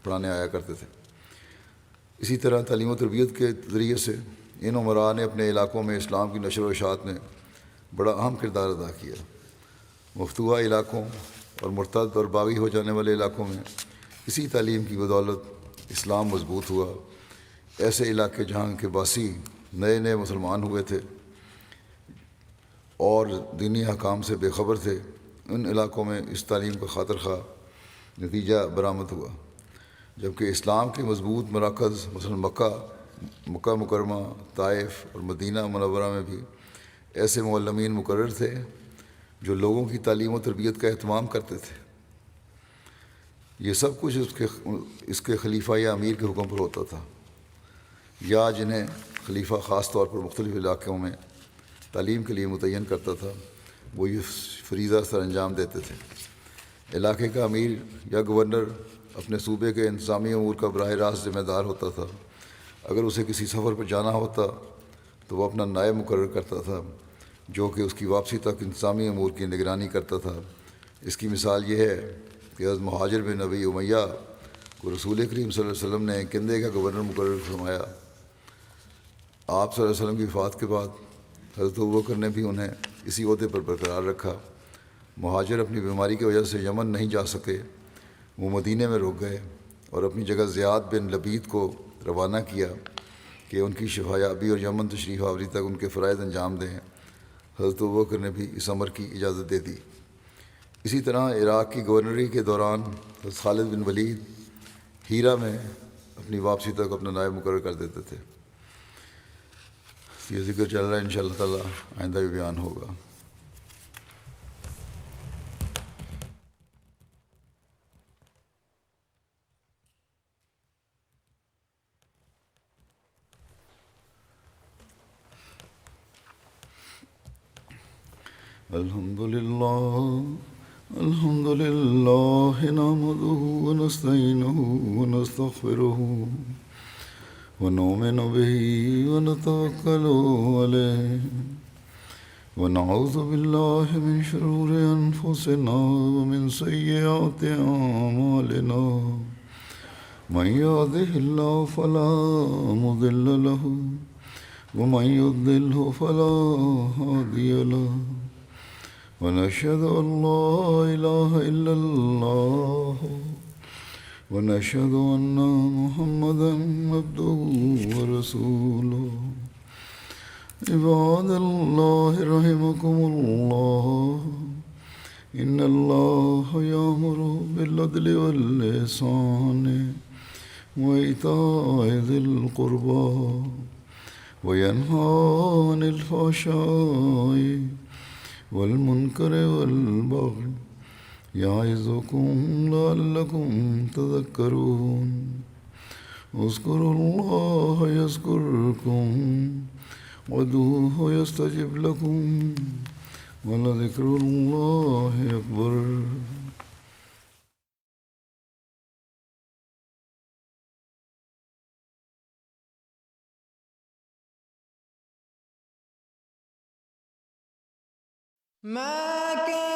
پڑھانے آیا کرتے تھے۔ اسی طرح تعلیم و تربیت کے ذریعے سے ان امراء نے اپنے علاقوں میں اسلام کی نشر و اشاعت میں بڑا اہم کردار ادا کیا۔ مفتوحہ علاقوں اور مرتد اور باغی ہو جانے والے علاقوں میں اسی تعلیم کی بدولت اسلام مضبوط ہوا۔ ایسے علاقے جہاں کے باسی نئے نئے مسلمان ہوئے تھے اور دینی احکام سے بے خبر تھے، ان علاقوں میں اس تعلیم کا خاطر خواہ نتیجہ برآمد ہوا، جبکہ اسلام کے مضبوط مراکز مثلا مکہ مکرمہ، طائف اور مدینہ منورہ میں بھی ایسے معلمین مقرر تھے جو لوگوں کی تعلیم و تربیت کا اہتمام کرتے تھے۔ یہ سب کچھ اس کے خلیفہ یا امیر کے حکم پر ہوتا تھا، یا جنہیں خلیفہ خاص طور پر مختلف علاقوں میں تعلیم کے لیے متعین کرتا تھا، وہ یہ فریضہ سر انجام دیتے تھے۔ علاقے کا امیر یا گورنر اپنے صوبے کے انتظامی امور کا براہ راست ذمہ دار ہوتا تھا۔ اگر اسے کسی سفر پر جانا ہوتا تو وہ اپنا نائب مقرر کرتا تھا جو کہ اس کی واپسی تک انتظامی امور کی نگرانی کرتا تھا۔ اس کی مثال یہ ہے کہ حضرت مہاجر بن ابی امیہ کو رسول کریم صلی اللہ علیہ وسلم نے کندھے کا گورنر مقرر فرمایا۔ آپ صلی اللہ علیہ وسلم کی وفات کے بعد حضرت ابوبکر نے بھی انہیں اسی عہدے پر برقرار رکھا۔ مہاجر اپنی بیماری کی وجہ سے یمن نہیں جا سکے، وہ مدینے میں رک گئے اور اپنی جگہ زیاد بن لبید کو روانہ کیا کہ ان کی شفا یابی اور یمن تشریف آوری تک ان کے فرائض انجام دیں۔ حضرت ابوبکر نے بھی اس امر کی اجازت دے دی۔ اسی طرح عراق کی گورنری کے دوران حضرت خالد بن ولید ہیرا میں اپنی واپسی تک اپنا نائب مقرر کر دیتے تھے۔ یہ ذکر چل رہا ہے، انشاءاللہ تعالی آئندہ بھی بیان ہوگا۔ الحمد للہ نحمده ونستعینه ونستغفره ونؤمن به ونتوکل علیہ ونعوذ باللہ من شرور انفسنا ومن سیئات اعمالنا من يهده الله فلا مضل له ومن يضلل فلا هادي له ونشهد أن لا إله إلا الله ونشهد أن محمدا عبده ورسوله عباد الله رحمكم الله إن الله يأمر بالعدل والإحسان وإيتاء ذي القربى وينهى عن الفحشاء والمنكر والبغي يعظكم لعلكم تذكرون اذكروا الله يذكركم وادعوه يستجب لكم ولذكر الله أكبر۔ ما كان